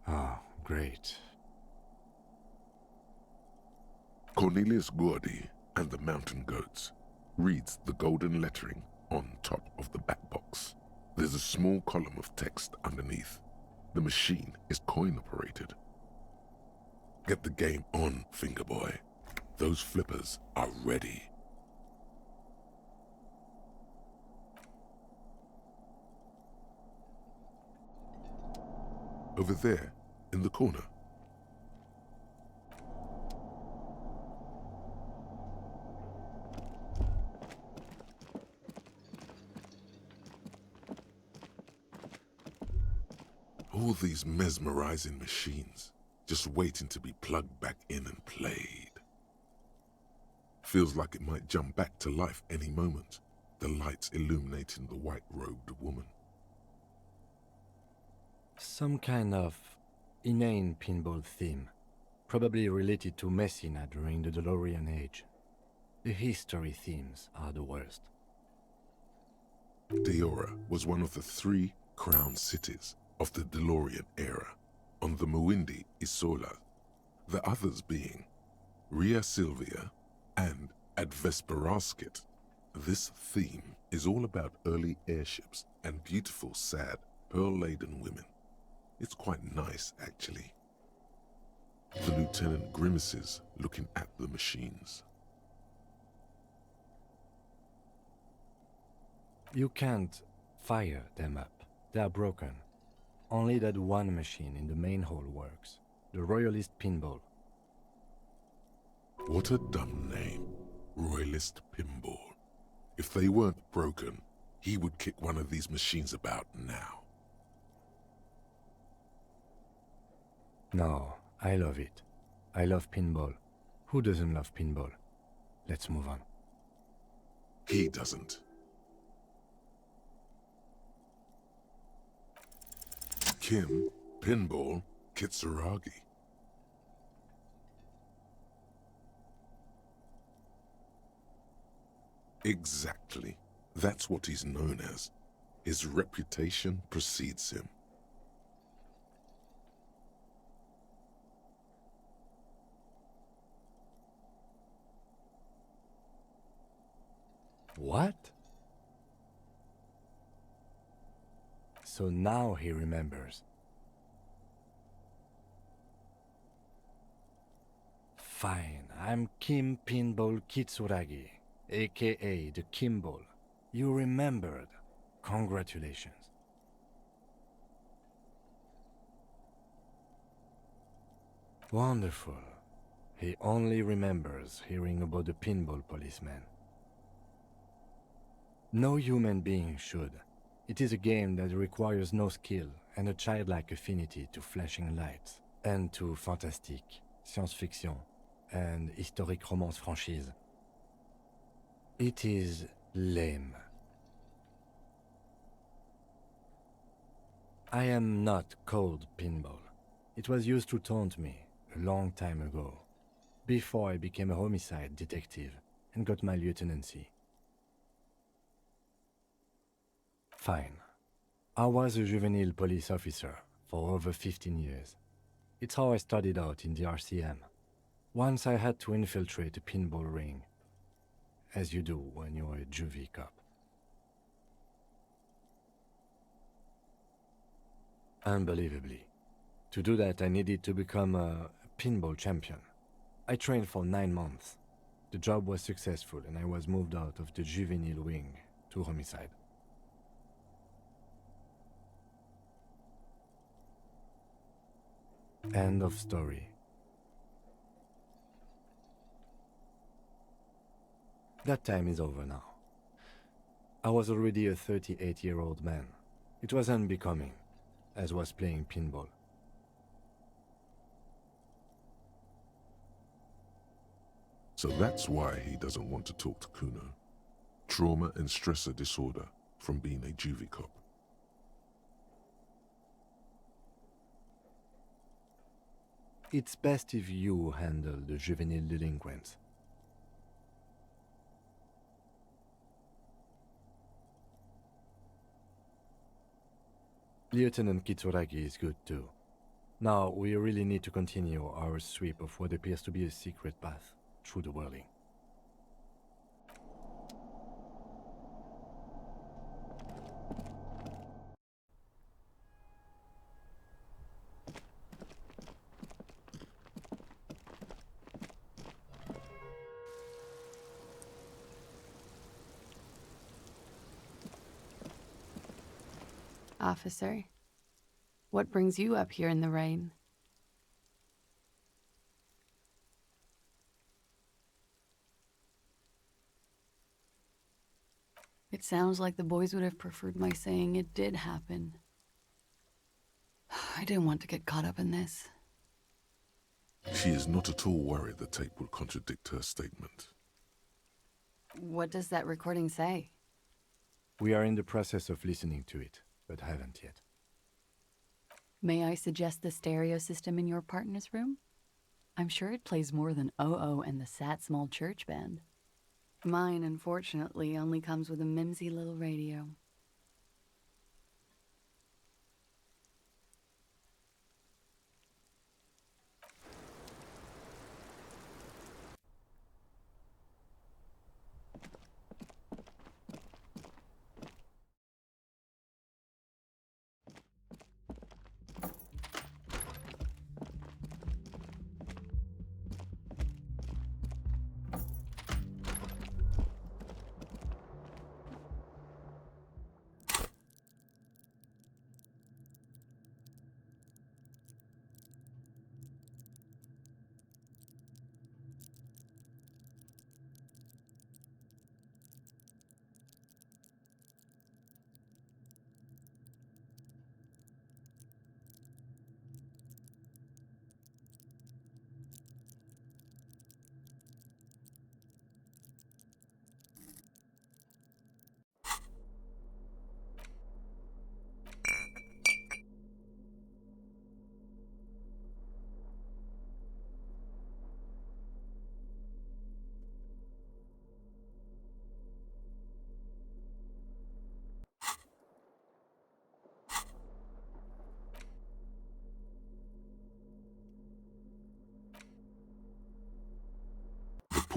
Ah, great. Cornelius Gordy and the Mountain Goats reads the golden lettering on top of the back box. There's a small column of text underneath. The machine is coin-operated. Get the game on, Fingerboy. Those flippers are ready. Over there, in the corner. All these mesmerizing machines, just waiting to be plugged back in and played. Feels like it might jump back to life any moment, the lights illuminating the white-robed woman. Some kind of inane pinball theme, probably related to Messina during the DeLorean age. The history themes are the worst. Deora was one of the 3 crown cities of the DeLorean era, on the Muindi Isola, the others being Ria Silvia and Advesperaskit. This theme is all about early airships and beautiful, sad, pearl-laden women. It's quite nice, actually. The lieutenant grimaces, looking at the machines. You can't fire them up. They are broken. Only that one machine in the main hall works. The Royalist Pinball. What a dumb name. Royalist Pinball. If they weren't broken, he would kick one of these machines about now. No, I love it. I love pinball. Who doesn't love pinball? Let's move on. He doesn't. Kim Pinball Kitsuragi. Exactly. That's what he's known as. His reputation precedes him. What? So now he remembers. Fine, I'm Kim Pinball Kitsuragi, aka the Kimball. You remembered. Congratulations. Wonderful. He only remembers hearing about the pinball policeman. No human being should. It is a game that requires no skill and a childlike affinity to flashing lights and to fantastique, science-fiction, and historic romance franchise. It is lame. I am not called Pinball. It was used to taunt me a long time ago, before I became a homicide detective and got my lieutenancy. Fine. I was a juvenile police officer for over 15 years. It's how I started out in the RCM. Once I had to infiltrate a pinball ring, as you do when you're a juvie cop. Unbelievably. To do that, I needed to become a pinball champion. I trained for 9 months. The job was successful and I was moved out of the juvenile wing to homicide. End of story. That time is over now. I was already a 38-year-old man. It was unbecoming, as was playing pinball. So that's why he doesn't want to talk to Kuno. Trauma and stressor disorder from being a juvie cop. It's best if you handle the juvenile delinquents. Lieutenant Kitsuragi is good too. Now, we really need to continue our sweep of what appears to be a secret path through the whirling. Officer, what brings you up here in the rain? It sounds like the boys would have preferred my saying it did happen. I didn't want to get caught up in this. She is not at all worried the tape will contradict her statement. What does that recording say? We are in the process of listening to it, but haven't yet. May I suggest the stereo system in your partner's room? I'm sure it plays more than Oh-Oh and the Sad Small Church Band. Mine, unfortunately, only comes with a mimsy little radio.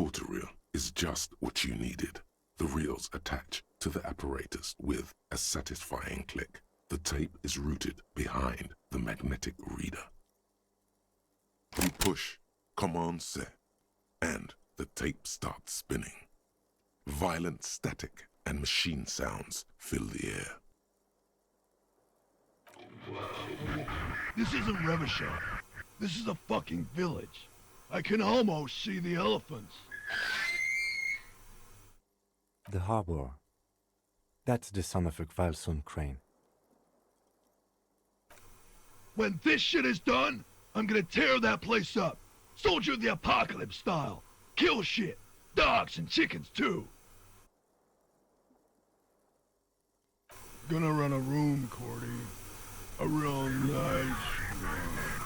porter reel is just what you needed. The reels attach to the apparatus with a satisfying click. The tape is routed behind the magnetic reader. You push Command Set, and the tape starts spinning. Violent static and machine sounds fill the air. This isn't Revachol. This is a fucking village. I can almost see the elephants. The harbor. That's the sound of a Kvalson crane. When this shit is done, I'm gonna tear that place up. Soldier of the Apocalypse style. Kill shit. Dogs and chickens too. Gonna run a room, Cordy. A real nice room.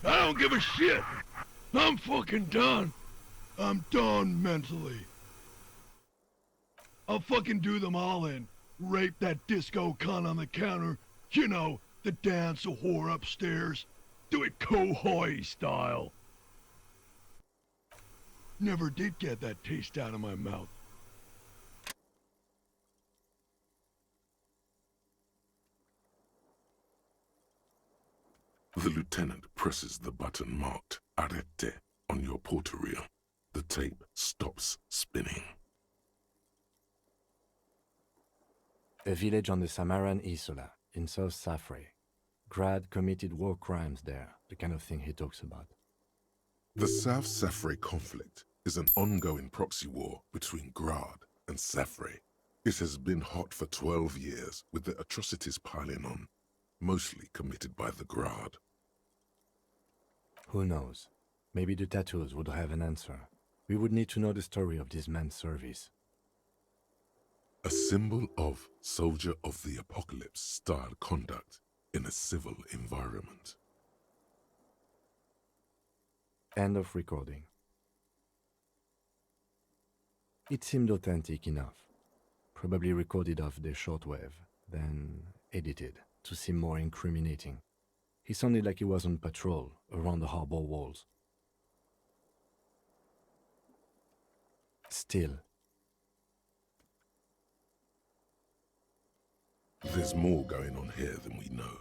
I don't give a shit. I'm fucking done. I'm done mentally. I'll fucking do them all in. Rape that disco cunt on the counter. You know, the dance a whore upstairs. Do it Kohoi style. Never did get that taste out of my mouth. The lieutenant presses the button marked Arrête on your porter reel. The tape stops spinning. A village on the Samaran Isola, in South Safre. Grad committed war crimes there, the kind of thing he talks about. The South Safre conflict is an ongoing proxy war between Grad and Safre. It has been hot for 12 years, with the atrocities piling on, mostly committed by the Grad. Who knows? Maybe the tattoos would have an answer. We would need to know the story of this man's service. A symbol of soldier of the apocalypse style conduct in a civil environment. End of recording. It seemed authentic enough. Probably recorded off the shortwave, then edited to seem more incriminating. He sounded like he was on patrol around the harbor walls. Still, there's more going on here than we know.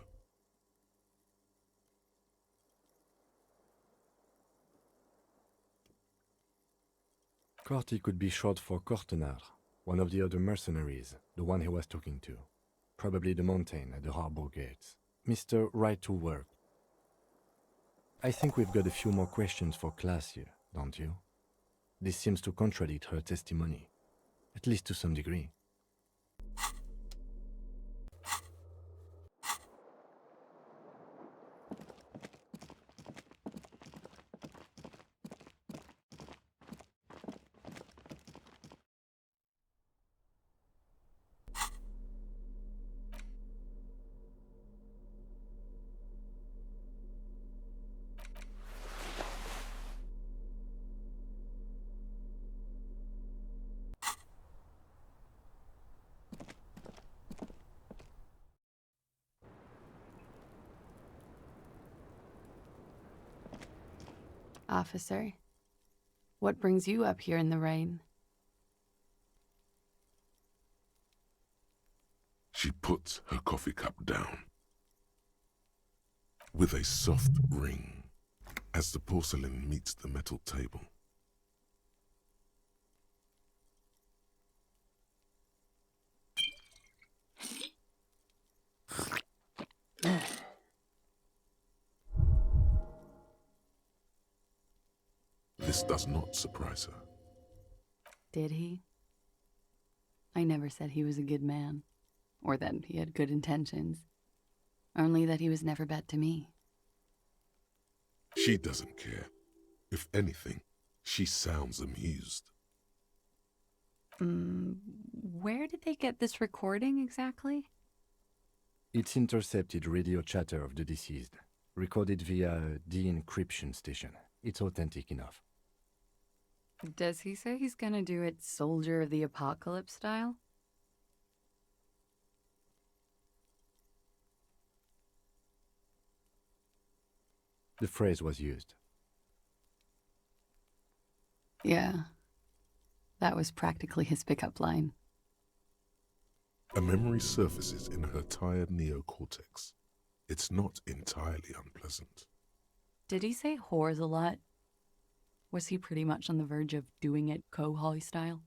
Corty could be short for Cortenard, one of the other mercenaries, the one he was talking to. Probably the mountain at the harbor gates. Mr. Right to Work. I think we've got a few more questions for class here, don't you? This seems to contradict her testimony, at least to some degree. Officer, what brings you up here in the rain? She puts her coffee cup down with a soft ring as the porcelain meets the metal table. This does not surprise her. Did he? I never said he was a good man, or that he had good intentions, only that he was never bad to me. She doesn't care. If anything, she sounds amused. Where did they get this recording exactly? It's intercepted radio chatter of the deceased, recorded via a de-encryption station. It's authentic enough. Does he say he's gonna do it Soldier of the Apocalypse style? The phrase was used. Yeah. That was practically his pickup line. A memory surfaces in her tired neocortex. It's not entirely unpleasant. Did he say whores a lot? Was he pretty much on the verge of doing it Kohoi style?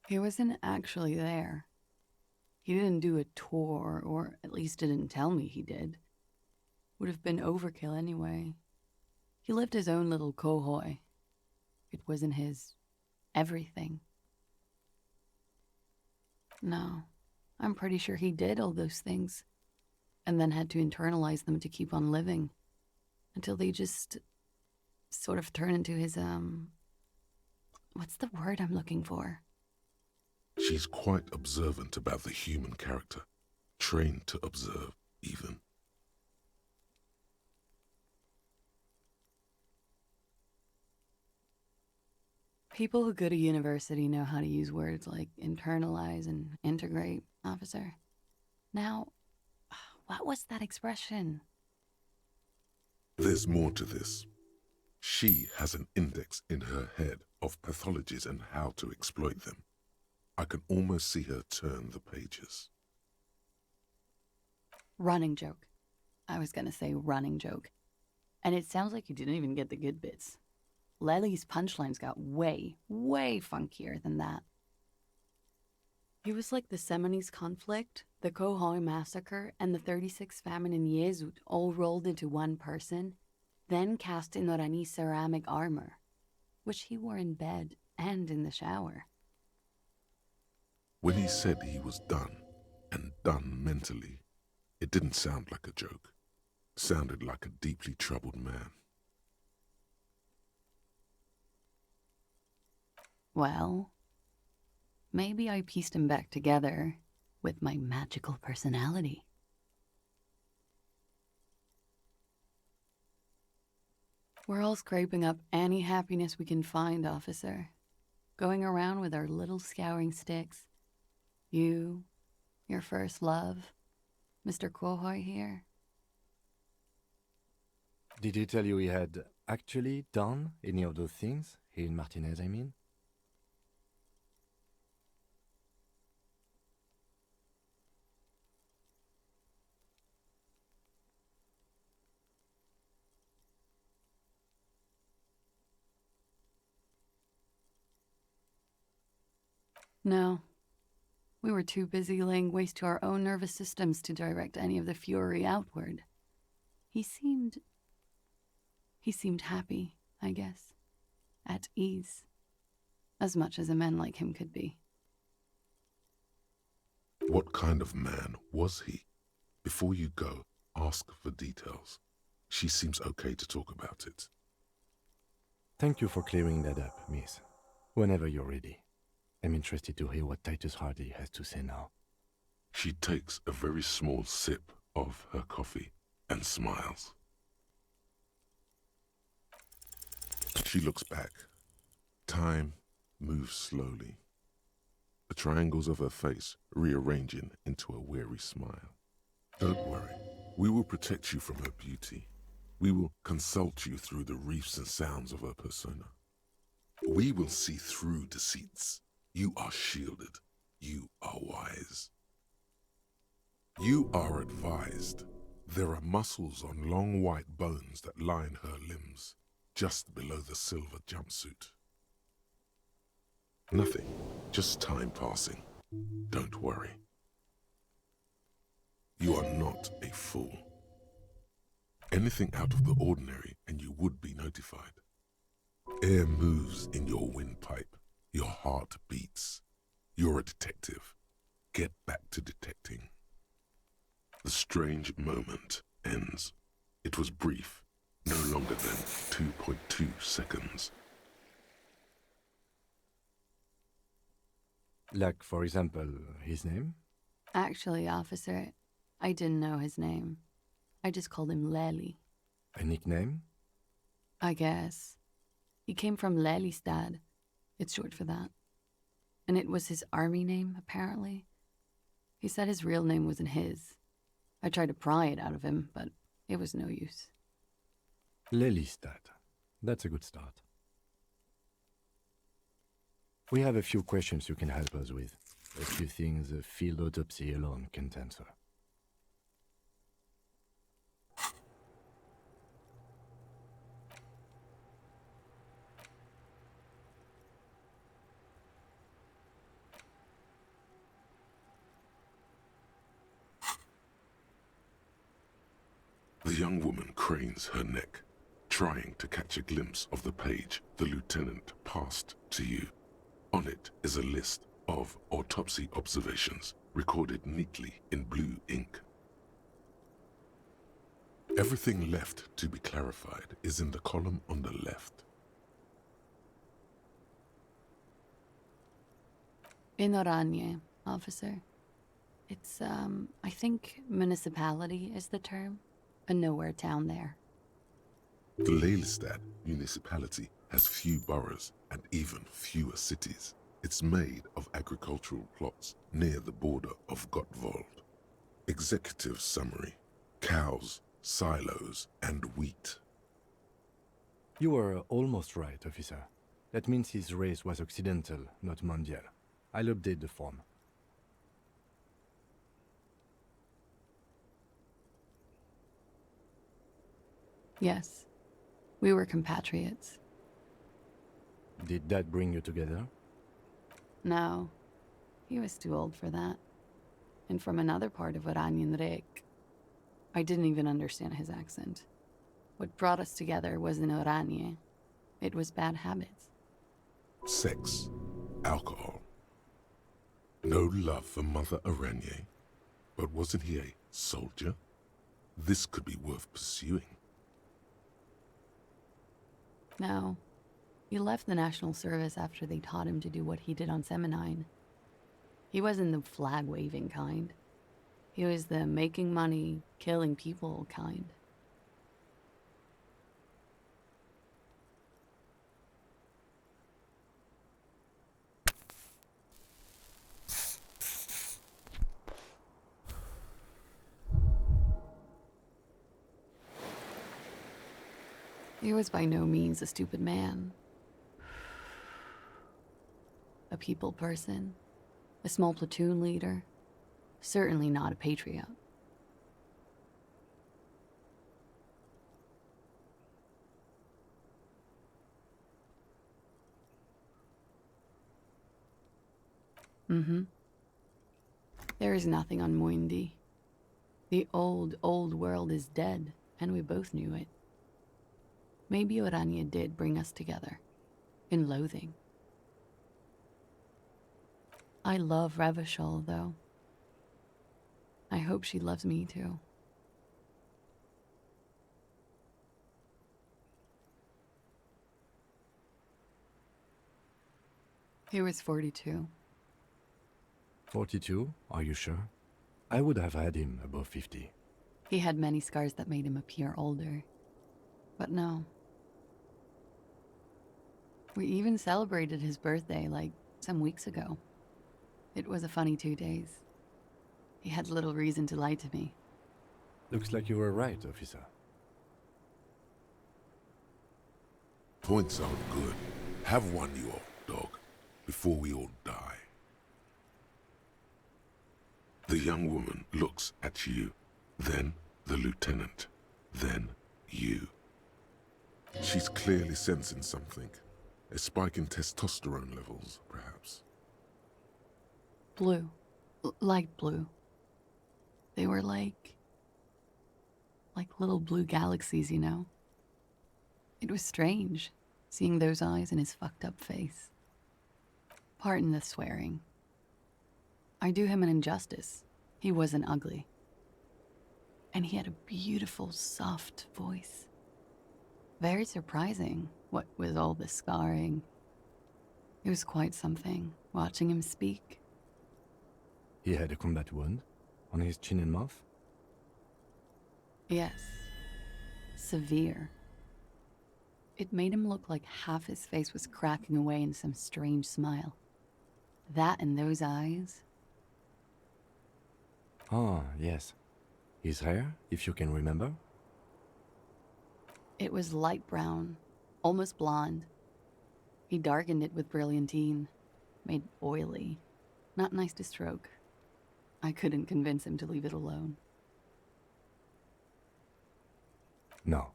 He wasn't actually there. He didn't do a tour, or at least didn't tell me he did. Would have been overkill anyway. He lived his own little Kohoi. It wasn't his everything. No, I'm pretty sure he did all those things, and then had to internalize them to keep on living, until they just sort of turn into his, what's the word I'm looking for? She's quite observant about the human character, trained to observe, even. People who go to university know how to use words like internalize and integrate, officer. Now, what was that expression? There's more to this. She has an index in her head of pathologies and how to exploit them. I can almost see her turn the pages. Running joke. I was gonna say running joke. And it sounds like you didn't even get the good bits. Lely's punchlines got way, way funkier than that. He was like the Semonese conflict, the Kohoi massacre, and the 36 famine in Yezut all rolled into one person, then cast in Orani ceramic armor, which he wore in bed and in the shower. When he said he was done, and done mentally, it didn't sound like a joke. It sounded like a deeply troubled man. Well, maybe I pieced him back together with my magical personality. We're all scraping up any happiness we can find, officer. Going around with our little scouring sticks. You, your first love, Mr. Kohoi here. Did he tell you he had actually done any of those things? He and Martinez, I mean? No. We were too busy laying waste to our own nervous systems to direct any of the fury outward. He seemed happy, I guess. At ease. As much as a man like him could be. What kind of man was he? Before you go, ask for details. She seems okay to talk about it. Thank you for clearing that up, miss. Whenever you're ready. I'm interested to hear what Titus Hardy has to say now. She takes a very small sip of her coffee and smiles. She looks back. Time moves slowly. The triangles of her face rearranging into a weary smile. Don't worry. We will protect you from her beauty. We will consult you through the reefs and sounds of her persona. We will see through deceits. You are shielded. You are wise. You are advised. There are muscles on long white bones that line her limbs, just below the silver jumpsuit. Nothing, just time passing. Don't worry. You are not a fool. Anything out of the ordinary and you would be notified. Air moves in your windpipe. Your heart beats. You're a detective. Get back to detecting. The strange moment ends. It was brief, no longer than 2.2 seconds. Like, for example, his name? Actually, officer, I didn't know his name. I just called him Lely. A nickname? I guess. He came from Lelystad. It's short for that. And it was his army name, apparently. He said his real name wasn't his. I tried to pry it out of him, but it was no use. Lelystad. That's a good start. We have a few questions you can help us with. A few things a field autopsy alone can't answer. The young woman cranes her neck, trying to catch a glimpse of the page the lieutenant passed to you. On it is a list of autopsy observations recorded neatly in blue ink. Everything left to be clarified is in the column on the left. In Oranje, officer. It's, I think municipality is the term. A nowhere town there. The Lelystad municipality has few boroughs and even fewer cities. It's made of agricultural plots near the border of Gottwald. Executive summary: cows, silos, and wheat. You were almost right, officer. That means his race was occidental, not mondial. I'll update the form. Yes, we were compatriots. Did that bring you together? No, he was too old for that. And from another part of Oranjenrek. I didn't even understand his accent. What brought us together wasn't Oranje. It was bad habits. Sex, alcohol. No love for Mother Oranje. But wasn't he a soldier? This could be worth pursuing. No, he left the National Service after they taught him to do what he did on Seminine. He wasn't the flag-waving kind. He was the making money, killing people kind. He was by no means a stupid man. A people person, a small platoon leader, certainly not a patriot. Mm-hmm. There is nothing on Muindi. The old world is dead, and we both knew it. Maybe Oranje did bring us together, in loathing. I love Revachol, though. I hope she loves me, too. He was 42. 42? Are you sure? I would have had him above 50. He had many scars that made him appear older. But no. We even celebrated his birthday, like, some weeks ago. It was a funny 2 days. He had little reason to lie to me. Looks like you were right, officer. Points aren't good. Have one, you old dog, before we all die. The young woman looks at you, then the lieutenant, then you. She's clearly sensing something. A spike in testosterone levels, perhaps. Blue. Light blue. They were like little blue galaxies, you know? It was strange, seeing those eyes in his fucked up face. Pardon the swearing. I do him an injustice. He wasn't ugly. And he had a beautiful, soft voice. Very surprising, what with all the scarring. It was quite something, watching him speak. He had a combat wound on his chin and mouth? Yes. Severe. It made him look like half his face was cracking away in some strange smile. That and those eyes. Ah, yes. His hair, if you can remember? It was light brown, almost blonde. He darkened it with brilliantine, made oily. Not nice to stroke. I couldn't convince him to leave it alone. No.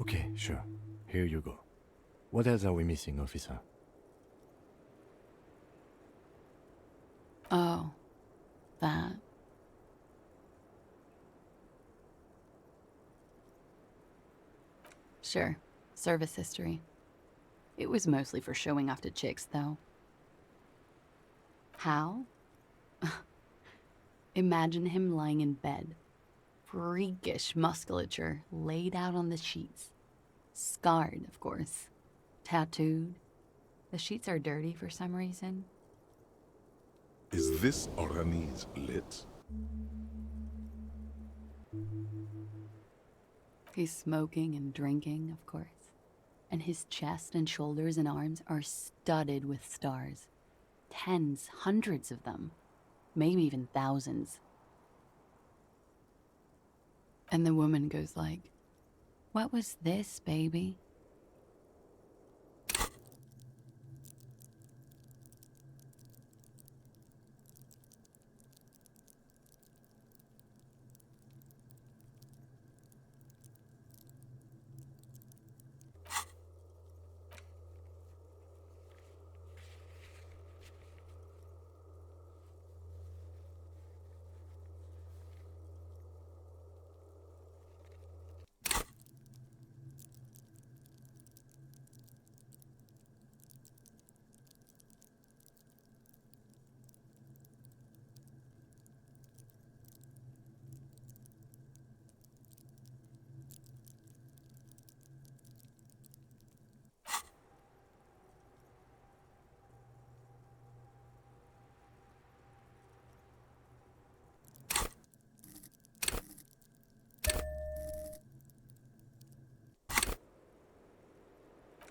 Okay, sure. Here you go. What else are we missing, officer? Oh, that. Sure, service history. It was mostly for showing off to chicks, though. How? Imagine him lying in bed. Freakish musculature laid out on the sheets. Scarred, of course. Tattooed. The sheets are dirty for some reason. Is this Orani's lit? He's smoking and drinking, of course. And his chest and shoulders and arms are studded with stars. Tens, hundreds of them. Maybe even thousands. And the woman goes like, "What was this, baby?"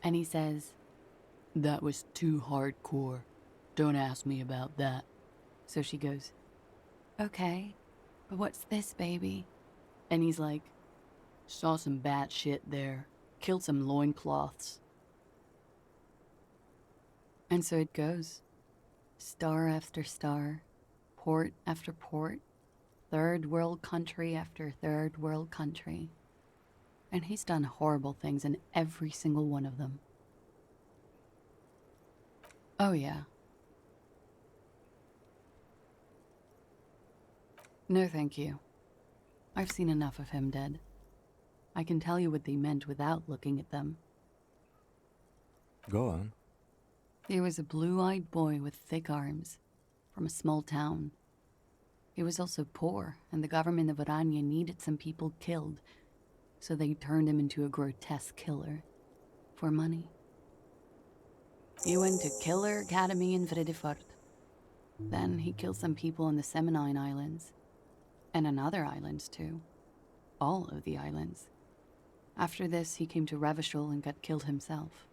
And he says, "That was too hardcore. Don't ask me about that." So she goes, "Okay, but what's this, baby?" And he's like, "Saw some bat shit there. Killed some loincloths." And so it goes. Star after star, port after port, third world country after third world country. And he's done horrible things in every single one of them. Oh, yeah. No, thank you. I've seen enough of him dead. I can tell you what they meant without looking at them. Go on. He was a blue-eyed boy with thick arms, from a small town. He was also poor, and the government of Orania needed some people killed, so they turned him into a grotesque killer. For money. He went to Killer Academy in Vredefort. Then he killed some people on the Seminine Islands. And on other islands, too. All of the islands. After this, he came to Revachol and got killed himself.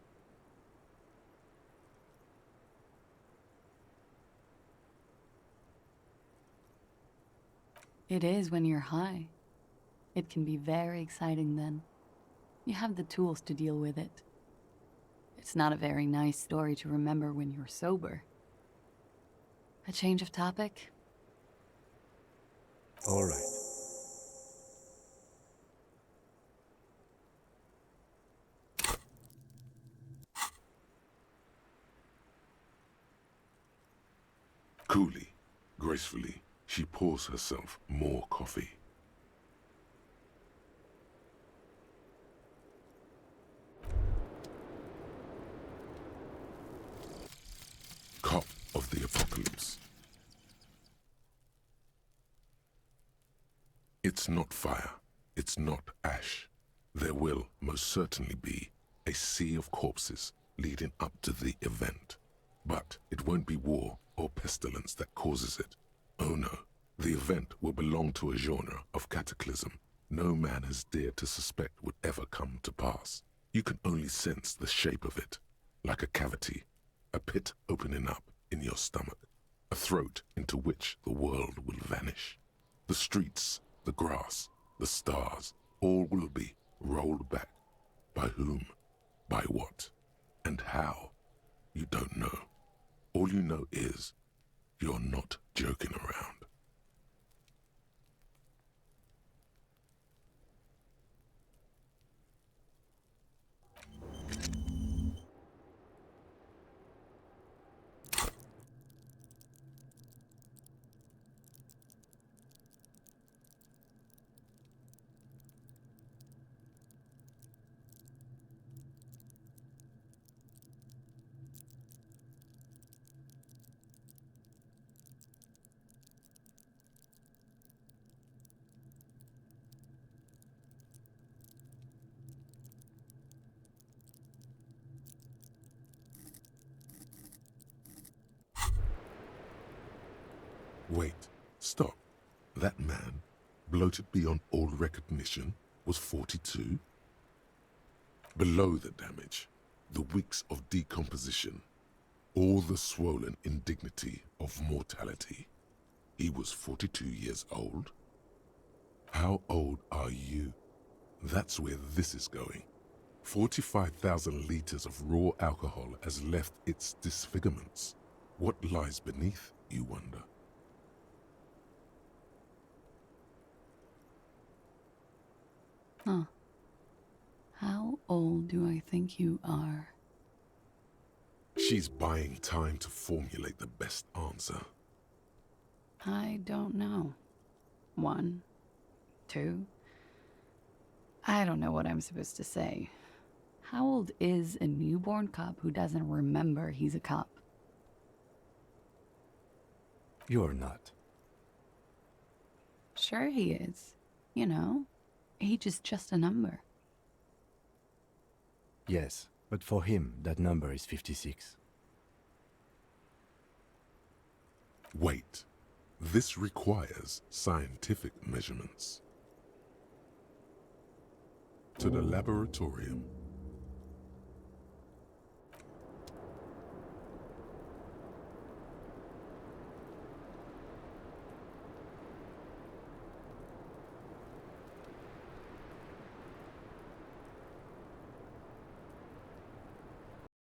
It is when you're high. It can be very exciting then. You have the tools to deal with it. It's not a very nice story to remember when you're sober. A change of topic? All right. Coolly, gracefully, she pours herself more coffee. Cup of the apocalypse. It's not fire. It's not ash. There will most certainly be a sea of corpses leading up to the event. But it won't be war or pestilence that causes it. Oh no, the event will belong to a genre of cataclysm no man has dared to suspect would ever come to pass. You can only sense the shape of it, like a cavity, a pit opening up in your stomach, a throat into which the world will vanish. The streets, the grass, the stars, all will be rolled back. By whom, by what, and how, you don't know. All you know is you're not joking around. Wait, stop. That man, bloated beyond all recognition, was 42? Below the damage, the weeks of decomposition, all the swollen indignity of mortality, he was 42 years old? How old are you? That's where this is going. 45,000 liters of raw alcohol has left its disfigurements. What lies beneath, you wonder? Huh. How old do I think you are? She's buying time to formulate the best answer. I don't know. 1, 2. I don't know what I'm supposed to say. How old is a newborn cop who doesn't remember he's a cop? You're not. Sure he is. You know, age is just a number. Yes, but for him, that number is 56. Wait. This requires scientific measurements. To the laboratorium.